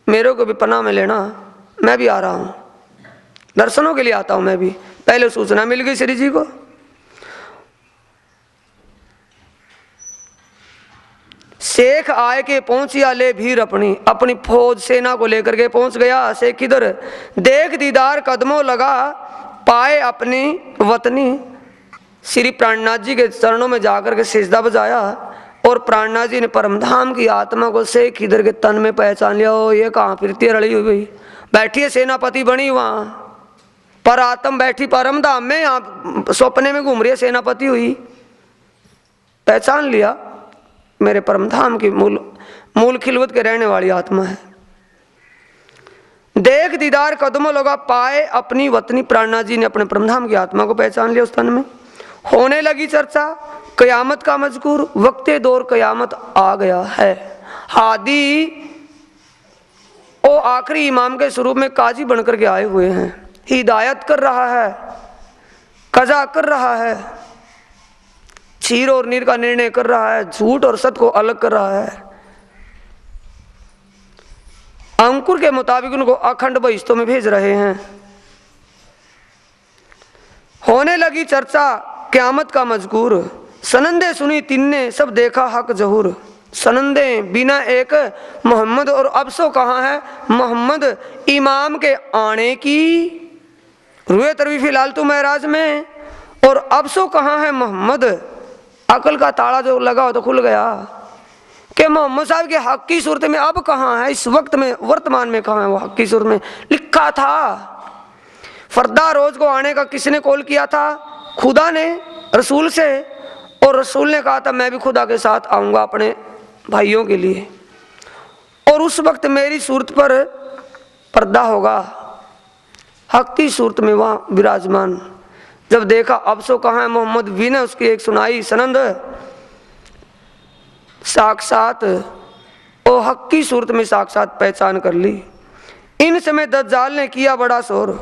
मेरे को भी पनाह में लेना, मैं भी आ रहा हूँ, दर्शनों के लिए आता हूँ मैं भी। पहले सूचना मिल गई श्री जी को। शेख आए के पहुंचिया ले भीड़ अपनी, अपनी फौज सेना को लेकर के पहुंच गया। शेख किधर देख दीदार कदमों लगा, पाए अपनी वतनी। श्री प्राणनाथ जी के चरणों में जाकर के सिजदा बजाया, और प्राणनाथ जी ने परमधाम की आत्मा को शेख किधर के तन में पहचान लिया। ओ ये कहाँ फिरती है रड़ी हुई, बैठी है सेनापति बनी वहां, पर आत्म बैठी परमधाम में, यहाँ सपने में घूम रही है सेनापति हुई। पहचान लिया मेरे परमधाम की मूल खिलवत के रहने वाली आत्मा है। देख दीदार कदमों लगा, पाए अपनी वतनी। प्राणनाथ जी ने अपने परमधाम की आत्मा को पहचान लिया उस तन में। होने लगी चर्चा कयामत का मजकूर, वक्ते दौर कयामत आ गया है। हादी ओ आखिरी इमाम के स्वरूप में काजी बनकर के आए हुए हैं, हिदायत कर रहा है, कजा कर रहा है, क्षीर और नीर का निर्णय कर रहा है, झूठ और सत्य को अलग कर रहा है। अंकुर के मुताबिक उनको अखंड बहिश्तों में भेज रहे हैं। होने लगी चर्चा क़यामत का मजकूर, सनंदे सुनी तिन्ने सब देखा हक जहूर। सनंदे बिना एक मोहम्मद, और अफसो कहाँ है मोहम्मद इमाम के आने की। रुए तरवी फिलहाल तो महराज में, और अफसो कहाँ है मोहम्मद। अकल का ताला जो लगा हो तो खुल गया कि मोहम्मद साहब के हक की सूरत में अब कहाँ है, इस वक्त में वर्तमान में कहाँ है वो हक की सूरत में। लिखा था फरदा रोज को आने का किसने कॉल किया था, खुदा ने रसूल से, और रसूल ने कहा था मैं भी खुदा के साथ आऊँगा अपने भाइयों के लिए, और उस वक्त मेरी सूरत पर पर्दा होगा, हक की सूरत में वहाँ विराजमान। जब देखा अब सो कहाँ है मोहम्मद, भी ने उसकी एक सुनाई सनंद, साक्षात ओ हक की सूरत में साक्षात पहचान कर ली। इन समय दज्जाल ने किया बड़ा शोर।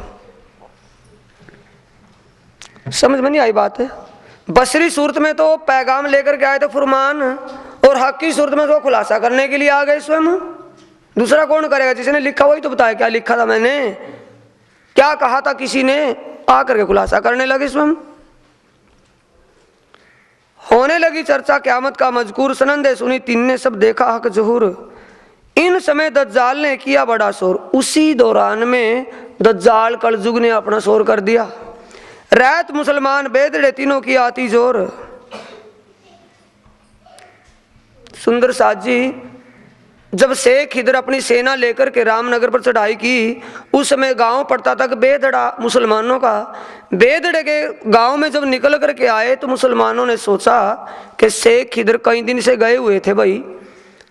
समझ में नहीं आई बात है। बशरी सूरत में तो पैगाम लेकर के आए थे फुरमान, और हक की सूरत में तो खुलासा करने के लिए आ गए स्वयं। दूसरा कौन करेगा, जिसने लिखा वही तो बताया क्या लिखा था मैंने, क्या कहा था किसी ने, आकर के खुलासा करने लगे स्वयं। होने लगी चर्चा क़यामत का मजकूर, सनंदे सुनी तिन्ने सब देखा हक जहूर। इन समय दज्जाल ने किया बड़ा शोर। उसी दौरान में दज्जाल कलजुग ने अपना शोर कर दिया। रैत मुसलमान बेदड़े तीनों की आती जोर। सुंदर साथ जी जब शेख खिदर अपनी सेना लेकर के रामनगर पर चढ़ाई की, उस समय गांव पड़ता था बेधड़ा मुसलमानों का। बेधड़े के गांव में जब निकल करके आए तो मुसलमानों ने सोचा कि शेख खिदर कई दिन से गए हुए थे भाई,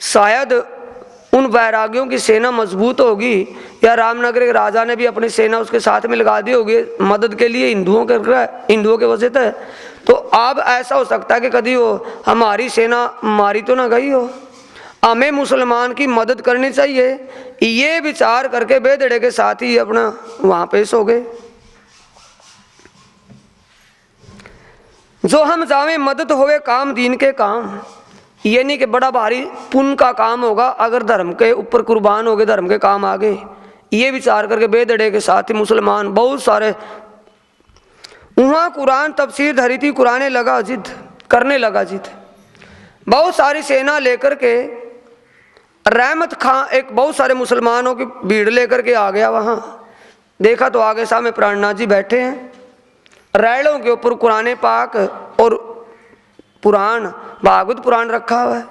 शायद उन वैरागियों की सेना मजबूत होगी या रामनगर के राजा ने भी अपनी सेना उसके साथ में लगा दी होगी मदद के लिए हिंदुओं के वजह से। तो अब ऐसा हो सकता है कि कभी वो हमारी सेना मारी तो ना गई हो, हमें मुसलमान की मदद करनी चाहिए। ये विचार करके बेधड़े के साथ ही अपना वहां पेश हो गए। जो हम जावे मदद होवे काम दीन के काम, ये नहीं कि बड़ा भारी पुण्य का काम होगा अगर धर्म के ऊपर कुर्बान हो गए, धर्म के काम आगे। ये विचार करके बेधड़े के साथ ही मुसलमान बहुत सारे वहाँ कुरान तफसीर धरी थी, कुरान लगा जिद करने लगा जिद। बहुत सारी सेना लेकर के रहमत खां एक बहुत सारे मुसलमानों की भीड़ लेकर के आ गया। वहाँ देखा तो आगे सामने प्राणनाथ जी बैठे हैं, रैलों के ऊपर कुरान पाक और पुराण भागवत पुराण रखा हुआ है।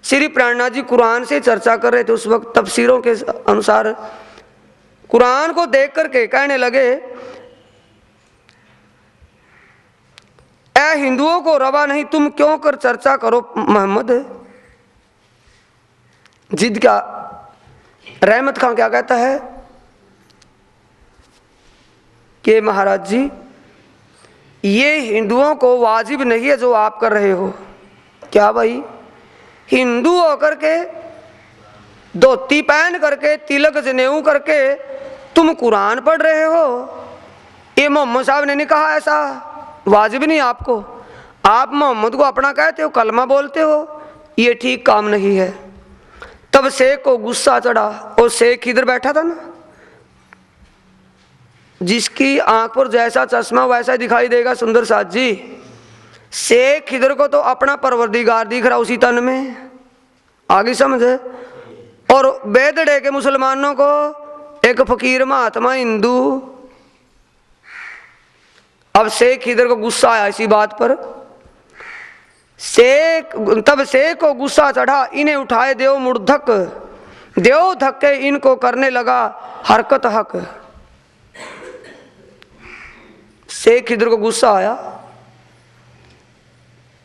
श्री प्राणनाथ जी कुरान से चर्चा कर रहे थे उस वक्त तफसीरों के अनुसार। कुरान को देख करके कहने लगे, ऐ हिंदुओं को रवा नहीं, तुम क्यों कर चर्चा करो मोहम्मद। जिद क्या, रहमत खां क्या कहता है कि महाराज जी ये हिंदुओं को वाजिब नहीं है जो आप कर रहे हो। क्या भाई, हिंदू होकर के धोती पहन करके तिलक जनेऊ करके तुम कुरान पढ़ रहे हो? ये मोहम्मद साहब ने नहीं कहा, ऐसा वाजिब नहीं आपको। आप मोहम्मद को अपना कहते हो, कलमा बोलते हो, ये ठीक काम नहीं है। तब शेख को गुस्सा चढ़ा और शेख इधर बैठा था ना, जिसकी आंख पर जैसा चश्मा वैसा दिखाई देगा सुंदर साथ जी। शेख खिदर को तो अपना परवरदिगार दिख रहा उसी तन में, आगे समझे। और बेधड़े के मुसलमानों को एक फकीर महात्मा हिंदू। अब शेख खिदर को गुस्सा आया इसी बात पर। तब शेख को गुस्सा चढ़ा, इन्हें उठाए देव मुर्धक, देव धक्के इनको करने लगा हरकत हक। शेख खिदर को गुस्सा आया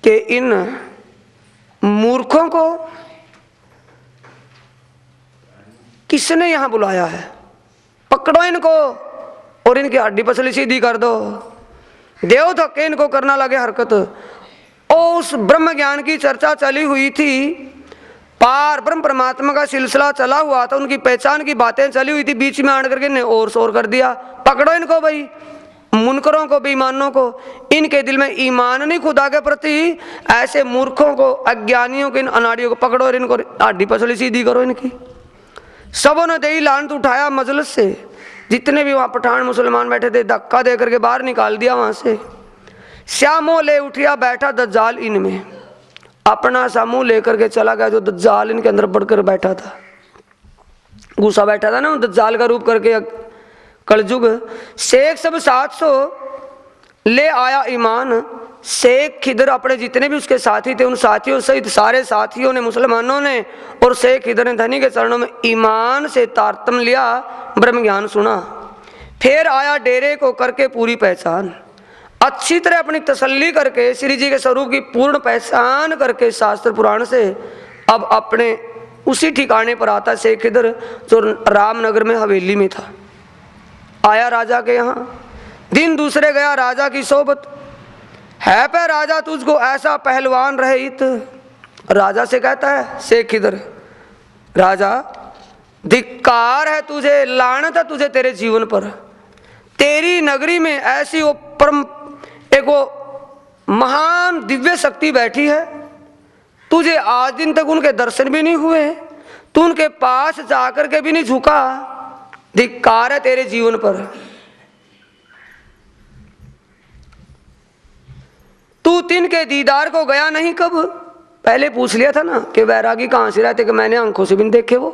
कि इन मूर्खों को किसने यहां बुलाया है, पकड़ो इनको और इनकी हड्डी पसली सीधी कर दो। देव धक्के इनको करना लगे हरकत। और उस ब्रह्म ज्ञान की चर्चा चली हुई थी, पार ब्रह्म परमात्मा का सिलसिला चला हुआ था, उनकी पहचान की बातें चली हुई थी, बीच में आड़ करके ने और शोर कर दिया, पकड़ो इनको भाई, मुनकरों को बेईमानों को। इनके दिल में ईमान नहीं खुदा के प्रति, ऐसे मूर्खों को, अज्ञानियों को, इन अनाड़ियों को पकड़ो और इनको हड्डी पसली सीधी करो इनकी। सबों ने दे लानत उठाया मजलिस से, जितने भी वहां पठान मुसलमान बैठे थे धक्का दे करके बाहर निकाल दिया वहां से। श्यामो ले उठिया बैठा दज्जाल इनमें, अपना सा मुंह लेकर के चला गया जो दज्जाल इनके अंदर बढ़कर बैठा था, गुस्सा बैठा था ना दज्जाल का रूप करके कलजुग। शेख सब 700 ले आया ईमान। शेख खिदर अपने जितने भी उसके साथी थे उन साथियों सहित सारे साथियों ने, मुसलमानों ने और शेख खिदर ने धनी के चरणों में ईमान से तारतम लिया, ब्रह्म ज्ञान सुना। फिर आया डेरे को करके पूरी पहचान, अच्छी तरह अपनी तसल्ली करके श्री जी के स्वरूप की पूर्ण पहचान करके शास्त्र पुराण से अब अपने उसी ठिकाने पर आता शेख खिदर जो रामनगर में हवेली में था। आया राजा के यहाँ, दिन दूसरे गया राजा की सोबत, है पे राजा तुझको ऐसा पहलवान रहित। राजा से कहता है शेख खिदर, राजा धिक्कार है तुझे, लानत है तुझे तेरे जीवन पर। तेरी नगरी में ऐसी वो परम एक वो महान दिव्य शक्ति बैठी है, तुझे आज दिन तक उनके दर्शन भी नहीं हुए, तू उनके पास जाकर के भी नहीं झुका, धिक्कार है तेरे जीवन पर। तू तिनके दीदार को गया नहीं कब? पहले पूछ लिया था ना कि वैरागी कहां से रहते, कि मैंने आंखों से भी नहीं देखे वो।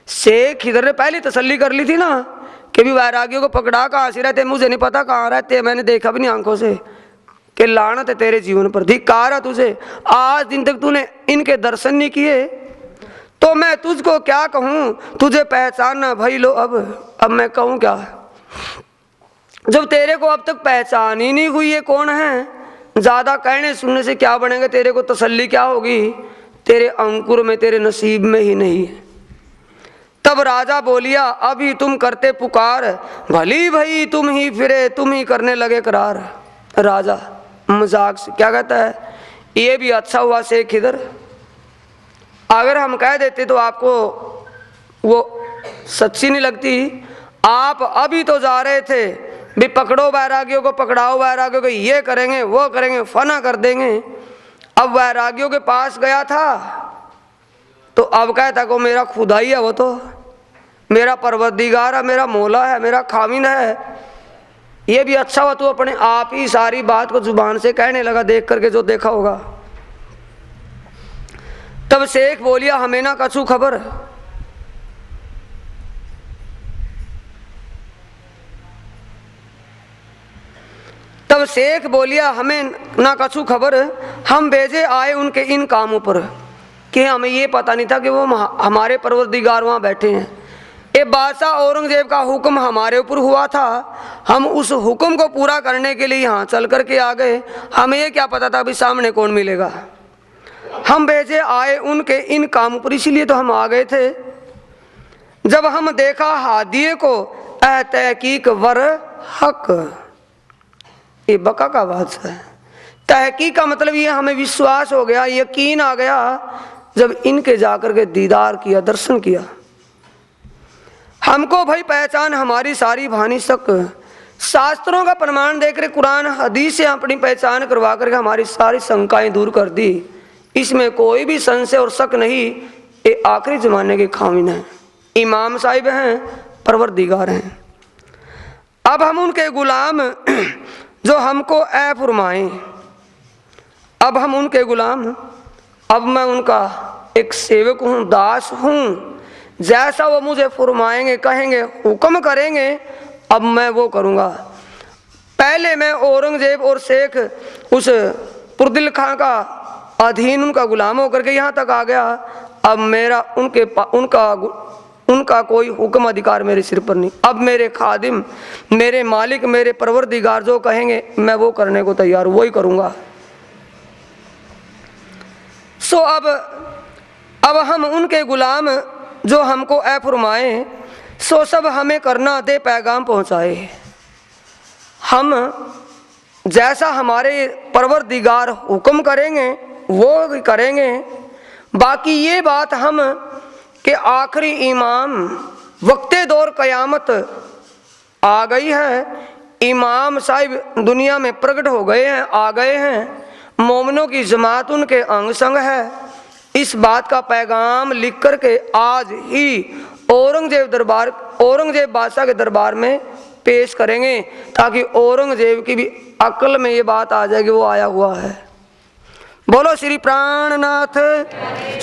शेख खिदर ने पहले तसल्ली कर ली थी ना कि भी वैरागियों को पकड़ा कहां से रहते, मुझे नहीं पता कहां रहते, मैंने देखा भी नहीं आंखों से। कि लानत है तेरे जीवन पर, धिक्कार है तुझे, आज दिन तक तूने इनके दर्शन नहीं किए, तो मैं तुझको क्या कहूँ, तुझे पहचानना भई लो अब मैं कहूँ क्या। जब तेरे को अब तक पहचान ही नहीं हुई है कौन है, ज़्यादा कहने सुनने से क्या बनेगा, तेरे को तसल्ली क्या होगी, तेरे अंकुर में तेरे नसीब में ही नहीं है। तब राजा बोलिया अभी तुम करते पुकार, भली भई तुम ही फिरे तुम ही करने लगे करार। राजा मजाक से क्या कहता है, ये भी अच्छा हुआ शेख खिदर, अगर हम कह देते तो आपको वो सच्ची नहीं लगती। आप अभी तो जा रहे थे भी पकड़ो बैरागियों को, पकड़ाओ बैरागियों को, ये करेंगे वो करेंगे, फना कर देंगे। अब बैरागियों के पास गया था तो अब कहता को मेरा खुदा ही है, वो तो मेरा परवरदिगार है, मेरा मौला है, मेरा खामिन है। ये भी अच्छा हुआ तू अपने आप ही सारी बात को जुबान से कहने लगा, देख करके जो देखा होगा। तब शेख बोलिया हमें ना कछु खबर, तब शेख बोलिया हमें ना कछु खबर, हम भेजे आए उनके इन कामों पर, कि हमें ये पता नहीं था कि वो हमारे परवरदिगार वहाँ बैठे हैं। ये बादशाह औरंगजेब का हुक्म हमारे ऊपर हुआ था, हम उस हुक्म को पूरा करने के लिए यहाँ चल करके आ गए। हमें ये क्या पता था अभी सामने कौन मिलेगा। हम भेजे आए उनके इन कामों पर, इसलिए तो हम आ गए थे। जब हम देखा हादिये को तहकीक वर हक, ये बका का बात है। तहकीक का मतलब ये हमें विश्वास हो गया, यकीन आ गया जब इनके जाकर के दीदार किया, दर्शन किया। हमको भाई पहचान हमारी सारी भानी शक, शास्त्रों का प्रमाण देकर कुरान हदीस से अपनी पहचान करवा करके हमारी सारी शंकाएं दूर कर दी। इसमें कोई भी संशय और शक नहीं, ये आखिरी जमाने के खामिन हैं, इमाम साहिब हैं, परवरदिगार हैं। अब हम उनके गुलाम जो हमको ऐ फरमाएं, अब हम उनके गुलाम, अब मैं उनका एक सेवक हूँ, दास हूँ। जैसा वो मुझे फरमाएंगे, कहेंगे, हुक्म करेंगे, अब मैं वो करूँगा। पहले मैं औरंगजेब और शेख उस पुरदिल खां का अधीन उनका गुलाम होकर के यहाँ तक आ गया। अब मेरा उनका कोई हुक्म अधिकार मेरे सिर पर नहीं। अब मेरे खादिम, मेरे मालिक, मेरे परवरदिगार जो कहेंगे मैं वो करने को तैयार, वही करूँगा। सो अब हम उनके गुलाम जो हमको ऐ फरमाए, सो सब हमें करना दे पैगाम पहुँचाए। हम जैसा हमारे परवरदिगार हुक्म करेंगे वो करेंगे। बाकी ये बात हम कि आखिरी इमाम वक्ते दौर क़यामत आ गई है, इमाम साहिब दुनिया में प्रकट हो गए हैं, आ गए हैं, मोमिनों की जमात उनके अंग संग है। इस बात का पैगाम लिख करके आज ही औरंगजेब बादशाह के दरबार में पेश करेंगे, ताकि औरंगजेब की भी अक्ल में ये बात आ जाएगी वो आया हुआ है। बोलो श्री प्राणनाथ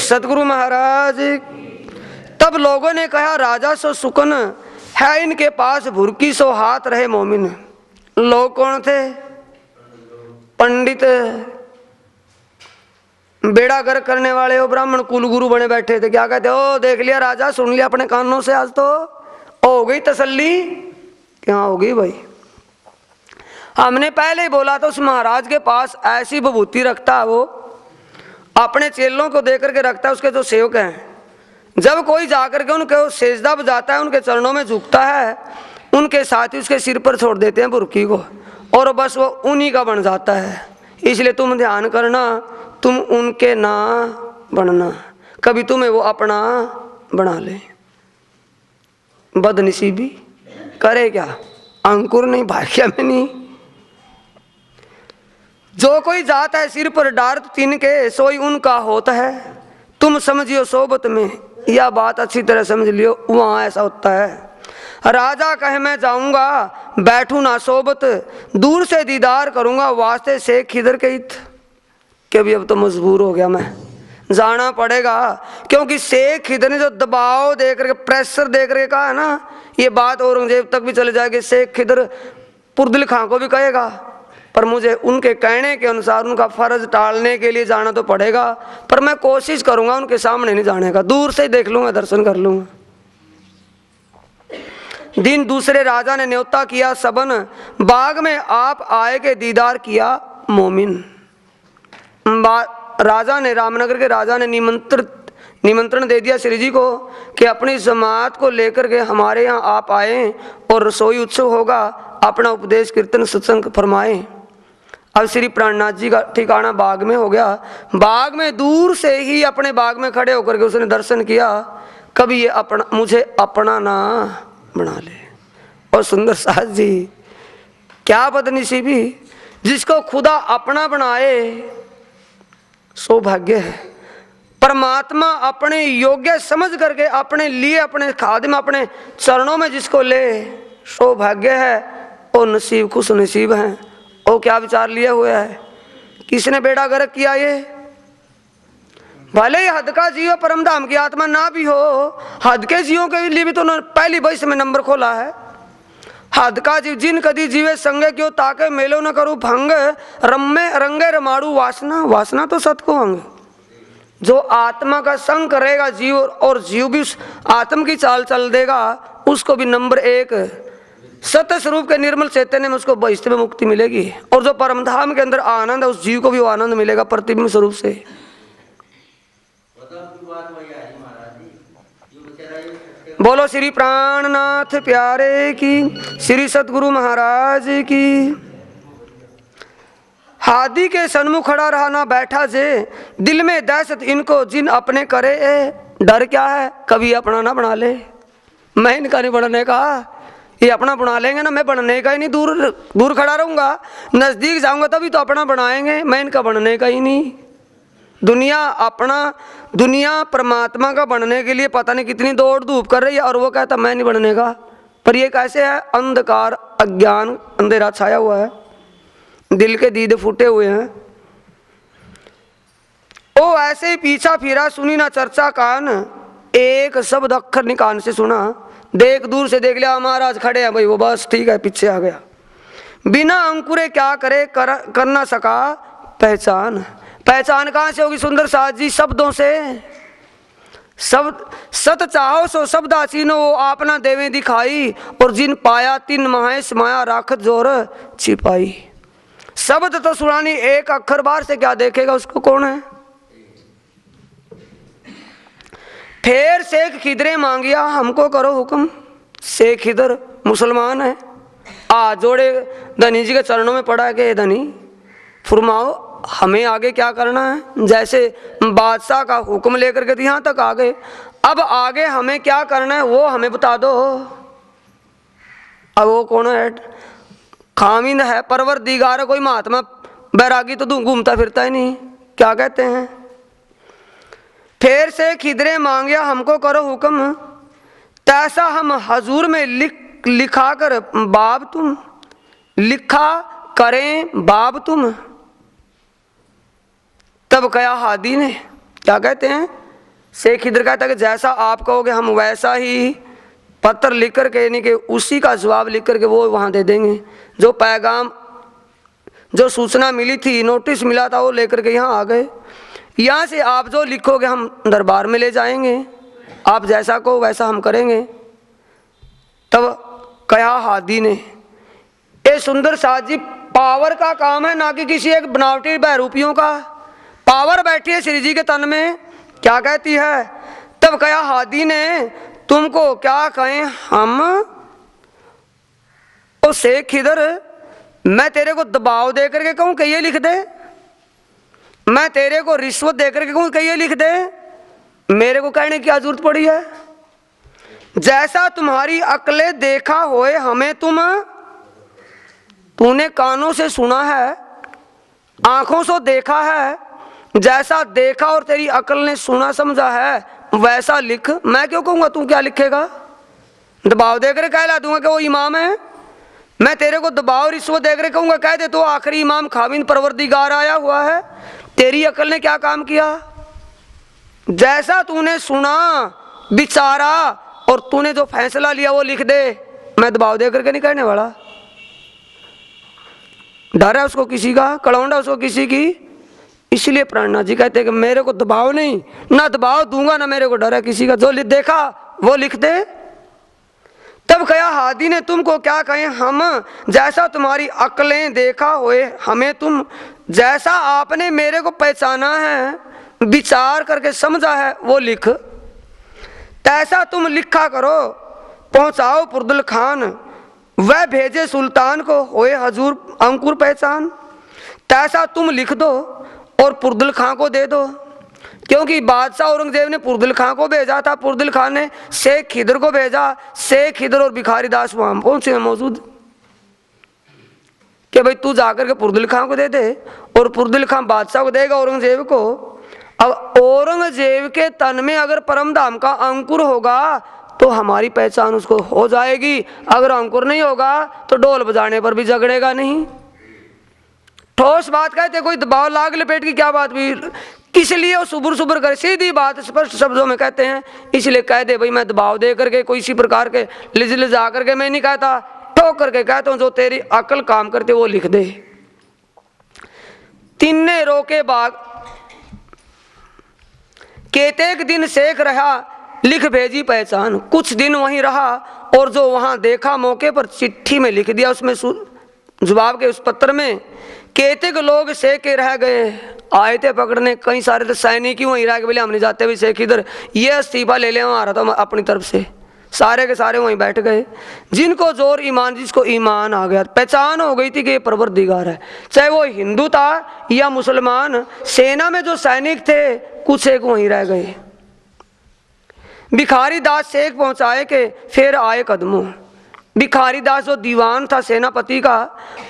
सतगुरु महाराज। तब लोगों ने कहा राजा सो सुकन है इनके पास भुरकी सो हाथ रहे मोमिन। लोग कौन थे? पंडित, बेड़ा गर्क करने वाले वो ब्राह्मण कुलगुरु बने बैठे थे। क्या कहते हो, देख लिया राजा, सुन लिया अपने कानों से, आज तो हो गई तसल्ली। क्या होगी भाई, हमने पहले ही बोला था उस महाराज के पास ऐसी विभूति रखता है, वो अपने चेलों को देकर के रखता है, उसके जो सेवक हैं। जब कोई जाकर के उनके सेजदा बजाता है, उनके चरणों में झुकता है, उनके साथी उसके सिर पर छोड़ देते हैं बुरकी को, और बस वो उन्हीं का बन जाता है। इसलिए तुम ध्यान करना, तुम उनके ना बनना, कभी तुम्हें वो अपना बना ले। बदनसीबी करे क्या, अंकुर नहीं, भाग्य में नहीं। जो कोई जाता है सिर पर डार तिनके, सोई उनका होता है। तुम समझियो सोबत में, यह बात अच्छी तरह समझ लियो, वहाँ ऐसा होता है। राजा कहे मैं जाऊंगा, बैठू ना सोबत, दूर से दीदार करूंगा, वास्ते शेख खिदर के हित। कि भी अब तो मजबूर हो गया, मैं जाना पड़ेगा, क्योंकि शेख खिदर ने जो दबाव दे करके, प्रेशर दे करके कहा है ना, ये बात औरंगजेब तक भी चले जाएगी। शेख खिदर पुरदिल खां को भी कहेगा, पर मुझे उनके कहने के अनुसार उनका फर्ज टालने के लिए जाना तो पड़ेगा, पर मैं कोशिश करूंगा उनके सामने नहीं जाने का, दूर से ही देख लूंगा, दर्शन कर लूंगा। दिन दूसरे राजा ने न्योता किया सबन, बाग में आप आए के दीदार किया मोमिन। राजा ने, रामनगर के राजा ने निमंत्रण दे दिया श्री जी को कि अपनी जमात को लेकर के हमारे यहाँ आप आए और रसोई उत्सव होगा, अपना उपदेश कीर्तन सत्संग फरमाएं। अब श्री प्राणनाथ जी का ठिकाना बाग में हो गया। बाग में दूर से ही अपने बाग में खड़े होकर के उसने दर्शन किया, कभी ये मुझे अपना ना बना ले। और सुंदर सास जी क्या बदनसीबी, जिसको खुदा अपना बनाए सौभाग्य है। परमात्मा अपने योग्य समझ करके अपने लिए, अपने खादिम, अपने चरणों में जिसको ले, सौभाग्य है और नसीब, खुश नसीब है। और क्या विचार लिया हुआ है, किसने बेड़ा गर्क किया ये? भले ही हद का जीव परम धाम की आत्मा ना भी हो, हद के जीवों के लिए भी तो पहली बस में नंबर खोला है। हद का जीव जिन कदी जीवे संगे क्यों ताके मेलो न करूँ भंग, रम्मे रंगे रमाड़ू वासना, वासना तो सत को अंग। जो आत्मा का संग करेगा जीव और जीव भी आत्म की चाल चल देगा, उसको भी नंबर 1 सत्य स्वरूप के निर्मल चैतन्य में उसको बहिष्ठ में मुक्ति मिलेगी। और जो परम धाम के अंदर आनंद है, उस जीव को भी वो आनंद मिलेगा प्रतिबिंब स्वरूप से। बोलो श्री प्राणनाथ प्यारे की, श्री सतगुरु महाराज की। हादी के सन्मुख खड़ा रहा ना बैठा जे, दिल में दहशत इनको जिन अपने करे ए। डर क्या है, कभी अपना ना बना ले। मैं इनका नहीं बनने का, ये अपना बना लेंगे ना, मैं बनने का ही नहीं, दूर दूर खड़ा रहूंगा, नजदीक जाऊंगा तभी तो अपना बनाएंगे, मैं इनका बनने का ही नहीं। दुनिया अपना, दुनिया परमात्मा का बनने के लिए पता नहीं कितनी दौड़ धूप कर रही है, और वो कहता मैं नहीं बनने का। पर ये कैसे है, अंधकार अज्ञान अंधेरा छाया हुआ है, दिल के दीदे फूटे हुए हैं। ओ ऐसे ही पीछा फिरा, सुनी ना चर्चा कान, एक शब्द अक्षर नहीं कान से सुना। देख दूर से देख लिया महाराज खड़े हैं भाई, वो बस ठीक है पीछे आ गया। बिना अंकुरे क्या करे, कर ना सका पहचान। पहचान कहाँ से होगी सुंदर साथ जी? शब्दों से। शब्द सत चाहो सो शब्द आसीनो, वो आपना देवे दिखाई, और जिन पाया तिन महेश माया राखत जोर छिपाई। शब्द तो सुनानी, एक अक्षर बार से क्या देखेगा उसको कौन है। फिर शेख खिदरे मांगिया हमको करो हुक्म। शेख खिदर मुसलमान है, आ जोड़े धनी जी के चरणों में पड़ा के धनी फरमाओ हमें आगे क्या करना है। जैसे बादशाह का हुक्म लेकर के यहाँ तक आ गए, अब आगे हमें क्या करना है वो हमें बता दो। अब वो कौन है? खामिंद है, परवरदिगार, कोई महात्मा बैरागी तो घूमता फिरता ही नहीं। क्या कहते हैं? फिर से खिदरे मांगिया हमको करो हुक्म, तैसा हम हजूर में लिखा कर बाब तुम, लिखा करें बाब तुम। तब कहा हादी ने, क्या कहते हैं? शेख खिदर कहता है कि जैसा आप कहोगे हम वैसा ही पत्र लिख कर के, यानी कि उसी का जवाब लिख कर के वो वहाँ दे देंगे। जो पैगाम, जो सूचना मिली थी, नोटिस मिला था, वो लेकर के यहाँ आ गए। यहाँ से आप जो लिखोगे हम दरबार में ले जाएंगे, आप जैसा कहो वैसा हम करेंगे। तब कहा हादी ने, ये सुंदर साथ जी पावर का काम है, ना कि किसी एक बनावटी बहरूपियों का। पावर बैठी है श्री जी के तन में। क्या कहती है? तब कहा हादी ने, तुमको क्या कहें हम। ओ शेख खिदर, मैं तेरे को दबाव दे करके कहूँ कि ये लिख दे, मैं तेरे को रिश्वत दे करके कहूँ कि ये लिख दे, मेरे को कहने की क्या जरूरत पड़ी है? जैसा तुम्हारी अकलें देखा होए हमें तूने कानों से सुना है, आंखों से देखा है, जैसा देखा और तेरी अकल ने सुना समझा है वैसा लिख। मैं क्यों कहूँगा, तू क्या लिखेगा? दबाव देकर कहला दूंगा कि वो इमाम है। मैं तेरे को दबाव रिश्वत देकर कहूँगा कह दे तो आखिरी इमाम खाविंद परवरदिगार आया हुआ है। तेरी अकल ने क्या काम किया? जैसा तूने सुना विचारा और तूने जो फैसला लिया वो लिख दे। मैं दबाव देकर के नहीं कहने वाला। डर है उसको किसी का, कलौंडा उसको किसी की। इसलिए प्राणनाथ जी कहते हैं कि मेरे को दबाव नहीं, ना दबाव दूंगा ना मेरे को डर है किसी का, जो देखा वो लिख दे। तब कहा हादी ने तुमको क्या कहें हम, जैसा तुम्हारी अक्लें देखा होए हमें तुम, जैसा आपने मेरे को पहचाना है विचार करके समझा है वो लिख, तैसा तुम लिखा करो। पहुंचाओ पुरदुल खान वह भेजे सुल्तान को, होए हजूर अंकुर पहचान। तैसा तुम लिख दो और पुरदुल खां को दे दो, क्योंकि बादशाह औरंगजेब ने पुरदुल खां को भेजा था, पुरदुल खां ने शेख खिदर को भेजा, शेख खिदर और भिखारी दास वहां पहुंचे मौजूद कि भाई तू जाकर के पुरदुल खां को दे दे, और पुरदुल खां बादशाह को देगा औरंगजेब को। अब औरंगजेब के तन में अगर परम धाम का अंकुर होगा तो हमारी पहचान उसको हो जाएगी, अगर अंकुर नहीं होगा तो ढोल बजाने पर भी झगड़ेगा नहीं। ठोस बात कहते, कोई दबाव लाग लपेट की क्या बात भी, किस लिए वो सुबुर सुबुर कर, सीधी बात स्पष्ट शब्दों में कहते हैं। इसलिए कह दे भाई मैं दबाव दे करके कोई इसी प्रकार के लिज जा करके मैं नहीं कहता, ठोक करके कहता हूं जो तेरी अकल काम करते वो लिख दे। तिन्ने रोके बाग केतेक दिन शेख रहा, लिख भेजी पहचान। कुछ दिन वहीं रहा और जो वहां देखा मौके पर चिट्ठी में लिख दिया, उसमें जवाब के उस पत्र में केतेक लोग शेख के रह गए, आए थे पकड़ने, कई सारे तो सैनिक ही वहीं रह गए, बोले हम नहीं जाते भी शेख इधर, ये इस्तीफा ले ले आ रहा था अपनी तरफ से, सारे के सारे वहीं बैठ गए। जिनको जोर ईमान, जिसको ईमान आ गया, पहचान हो गई थी कि ये परवरदिगार है, चाहे वो हिंदू था या मुसलमान। सेना में जो सैनिक थे कुछ एक वहीं रह गए। भिखारी दास शेख पहुंचाए के फिर आए कदमों। भिखारी दास जो दीवान था सेनापति का,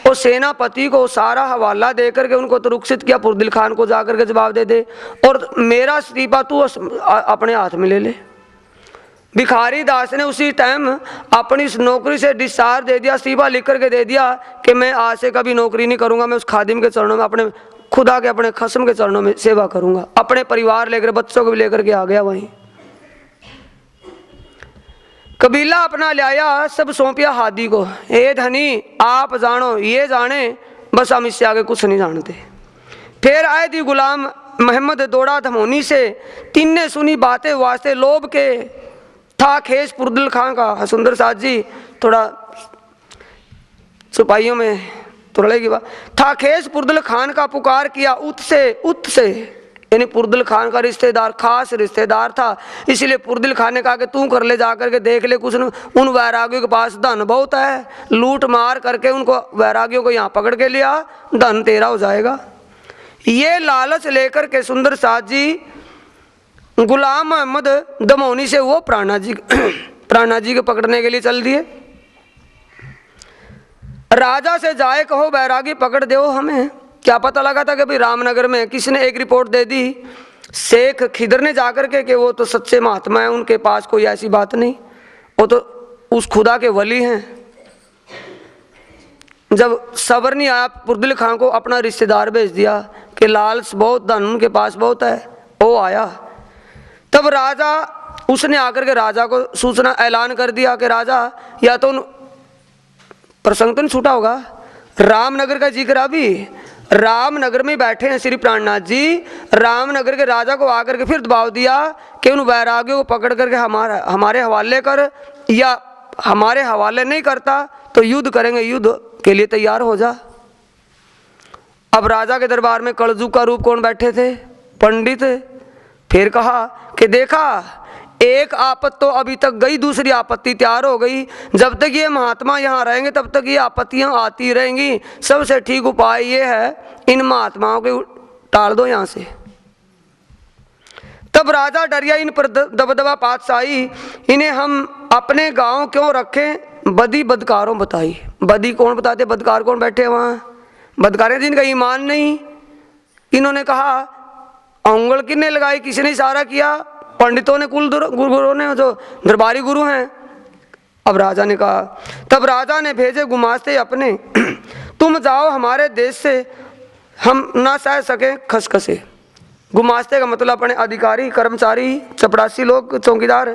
और सेनापति को सारा हवाला देकर के उनको तो रुखसित किया, पुरदिल खान को जाकर के जवाब दे दे और मेरा इस्तीफा तू अपने हाथ में ले ले। भिखारी दास ने उसी टाइम अपनी इस नौकरी से डिस्चार्ज दे दिया, इस्तीफा लिख करके दे दिया कि मैं आज से कभी नौकरी नहीं करूंगा, मैं उस खादिम के चरणों में, अपने खुदा के अपने खस्म के चरणों में सेवा करूंगा। अपने परिवार लेकर, बच्चों को भी लेकर के आ गया वहीं। कबीला अपना लाया, सब सौंपिया हादी को, ए धनी आप जानो ये जाने, बस हम इससे आगे कुछ नहीं जानते। फिर आए थी गुलाम मोहम्मद दौड़ा धमोनी से, तिन्ने सुनी बातें वास्ते लोभ के, था खेस पुरदुल खां का। सुंदर साथ जी थोड़ा सिपाहियों में थोड़ा की बात, था खेस पुरदुल खान का पुकार किया उत से, यानी पुरदुल खान का रिश्तेदार, खास रिश्तेदार था, इसलिए पुरदुल खान ने कहा कि तू कर ले, जाकर के देख ले कुछ न, उन वैरागियों के पास धन बहुत है, लूट मार करके उनको वैरागियों को यहाँ पकड़ के लिया, धन तेरा हो जाएगा। ये लालच लेकर के सुंदर साथ जी गुलाम मोहम्मद दमोनी से वो प्राणा जी को पकड़ने के लिए चल दिए। राजा से जाए कहो बैरागी पकड़ दो हमें। क्या पता लगा था कि भाई रामनगर में किसने एक रिपोर्ट दे दी शेख खिदर ने जाकर के कि वो तो सच्चे महात्मा है, उनके पास कोई ऐसी बात नहीं, वो तो उस खुदा के वली हैं। जब सबर नहीं आया, पुरदिल खां को अपना रिश्तेदार भेज दिया कि लालच बहुत, धन उनके पास बहुत है, वो आया। तब राजा, उसने आकर के राजा को सूचना ऐलान कर दिया कि राजा, या तो प्रसंग तो नहीं छूटा होगा, रामनगर का जिक्र, अभी रामनगर में बैठे हैं श्री प्राणनाथ जी, रामनगर के राजा को आकर के फिर दबाव दिया कि उन वैरागियों को पकड़ करके हमारे हवाले कर, या हमारे हवाले नहीं करता तो युद्ध करेंगे, युद्ध के लिए तैयार हो जा। अब राजा के दरबार में कलजुग का रूप कौन बैठे थे? पंडित। फिर कहा कि देखा एक आपत्ति तो अभी तक गई, दूसरी आपत्ति तैयार हो गई, जब तक ये महात्मा यहाँ रहेंगे तब तक ये आपत्तियाँ आती रहेंगी, सबसे ठीक उपाय ये है इन महात्माओं को टाल दो यहाँ से। तब राजा डरिया, इन पर दबदबा पातशाही, इन्हें हम अपने गांव क्यों रखें, बदी बदकारों बताई। बदी कौन बताते, बदकार कौन बैठे वहाँ? बदकार जिनका ईमान नहीं। इन्होंने कहा उंगल किसने लगाई, किसने इशारा किया? पंडितों ने, कुल गुरुओं ने, जो दरबारी गुरु हैं। अब राजा ने कहा, तब राजा ने भेजे गुमास्ते अपने, तुम जाओ हमारे देश से, हम ना सह सके खसखसे। गुमास्ते का मतलब अपने अधिकारी, कर्मचारी, चपरासी लोग, चौकीदार,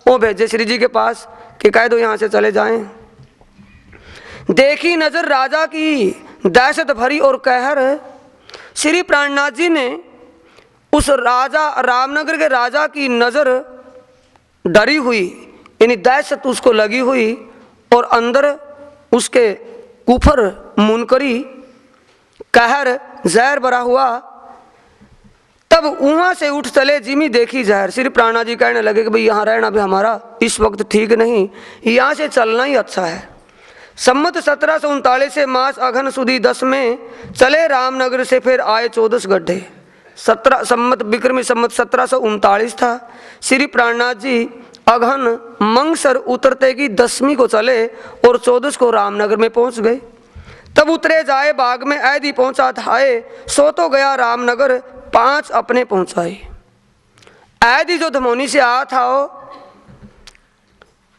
वो भेजे श्री जी के पास कि कह दो यहाँ से चले जाएं। देखी नजर राजा की दहशत भरी और कहर श्री प्राणनाथ जी ने उस राजा रामनगर के राजा की नज़र डरी हुई, यानी दहशत उसको लगी हुई और अंदर उसके कुफर मुनकरी कहर जहर भरा हुआ। तब वहाँ से उठ चले जिमी देखी जहर। श्री प्राणनाथ जी कहने लगे कि भाई यहाँ रहना भी हमारा इस वक्त ठीक नहीं, यहाँ से चलना ही अच्छा है। सम्मत 1739 से मास अघन सुदी 10 में चले रामनगर से, फिर आए 14 गड्ढे। 17 सम्मत विक्रमी सम्मत 1739 था। श्री प्राणनाथ जी अघन मंगसर उतरते की 10वीं को चले और 14 को रामनगर में पहुंच गए। तब उतरे जाए बाग में ऐदी पहुंचा थाए, सो तो गया रामनगर 5 अपने पहुंचाए। ऐदी जो धमोनी से आया था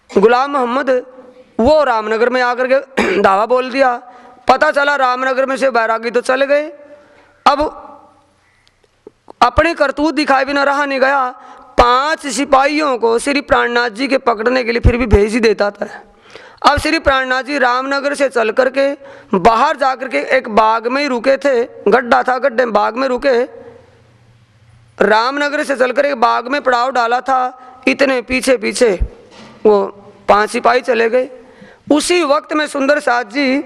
गुलाम मोहम्मद, वो रामनगर में आकर के दावा बोल दिया। पता चला रामनगर में से बैरागी तो चले गए, अब अपने करतूत दिखाए बिना रहा नहीं गया। 5 सिपाहियों को श्री प्राणनाथ जी के पकड़ने के लिए फिर भी भेज ही देता था। अब श्री प्राणनाथ जी रामनगर से चल करके बाहर जाकर के एक बाग में ही रुके थे, गड्ढा था, गड्ढे में बाग में रुके। रामनगर से चलकर एक बाग में पड़ाव डाला था, इतने पीछे पीछे वो 5 सिपाही चले गए। उसी वक्त में सुंदर साथ जी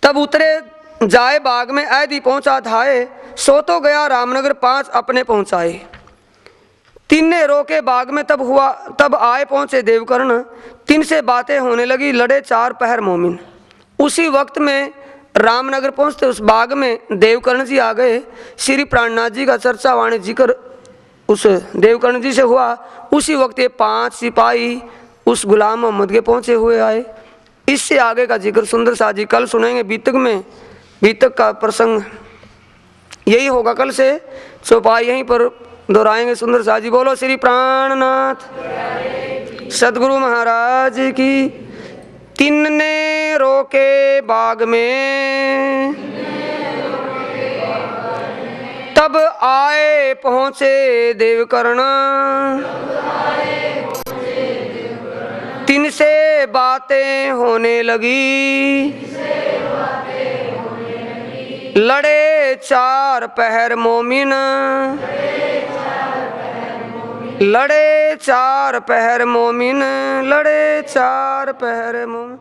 तब उतरे जाए बाग में ऐदी पहुंचा थाए, सो तो गया रामनगर 5 अपने पहुंचाए। 3 ने रोके बाग में तब हुआ, तब आए पहुंचे देवकर्ण। 3 से बातें होने लगी, लड़े 4 पहर मोमिन। उसी वक्त में रामनगर पहुंचते उस बाग में देवकर्ण जी आ गए। श्री प्राणनाथ जी का चर्चा वाणी जिक्र उस देवकर्ण जी से हुआ। उसी वक्त ये 5 सिपाही उस गुलाम मोहम्मद के पहुंचे हुए आए। इससे आगे का जिक्र सुंदर साथ जी कल सुनेंगे बीतक में। बीतक का प्रसंग यही होगा कल से, चौपाई यहीं पर दोहराएंगे सुंदर साथ जी। बोलो श्री प्राणनाथ सदगुरु महाराज की। 3 ने रोके बाग में तब आए पहुंचे देवकर्ण। 3 से बातें होने लगी, लड़े 4 पहर मोमिन। लड़े 4 पहर मोमिन, लड़े 4 पहर मोमिन।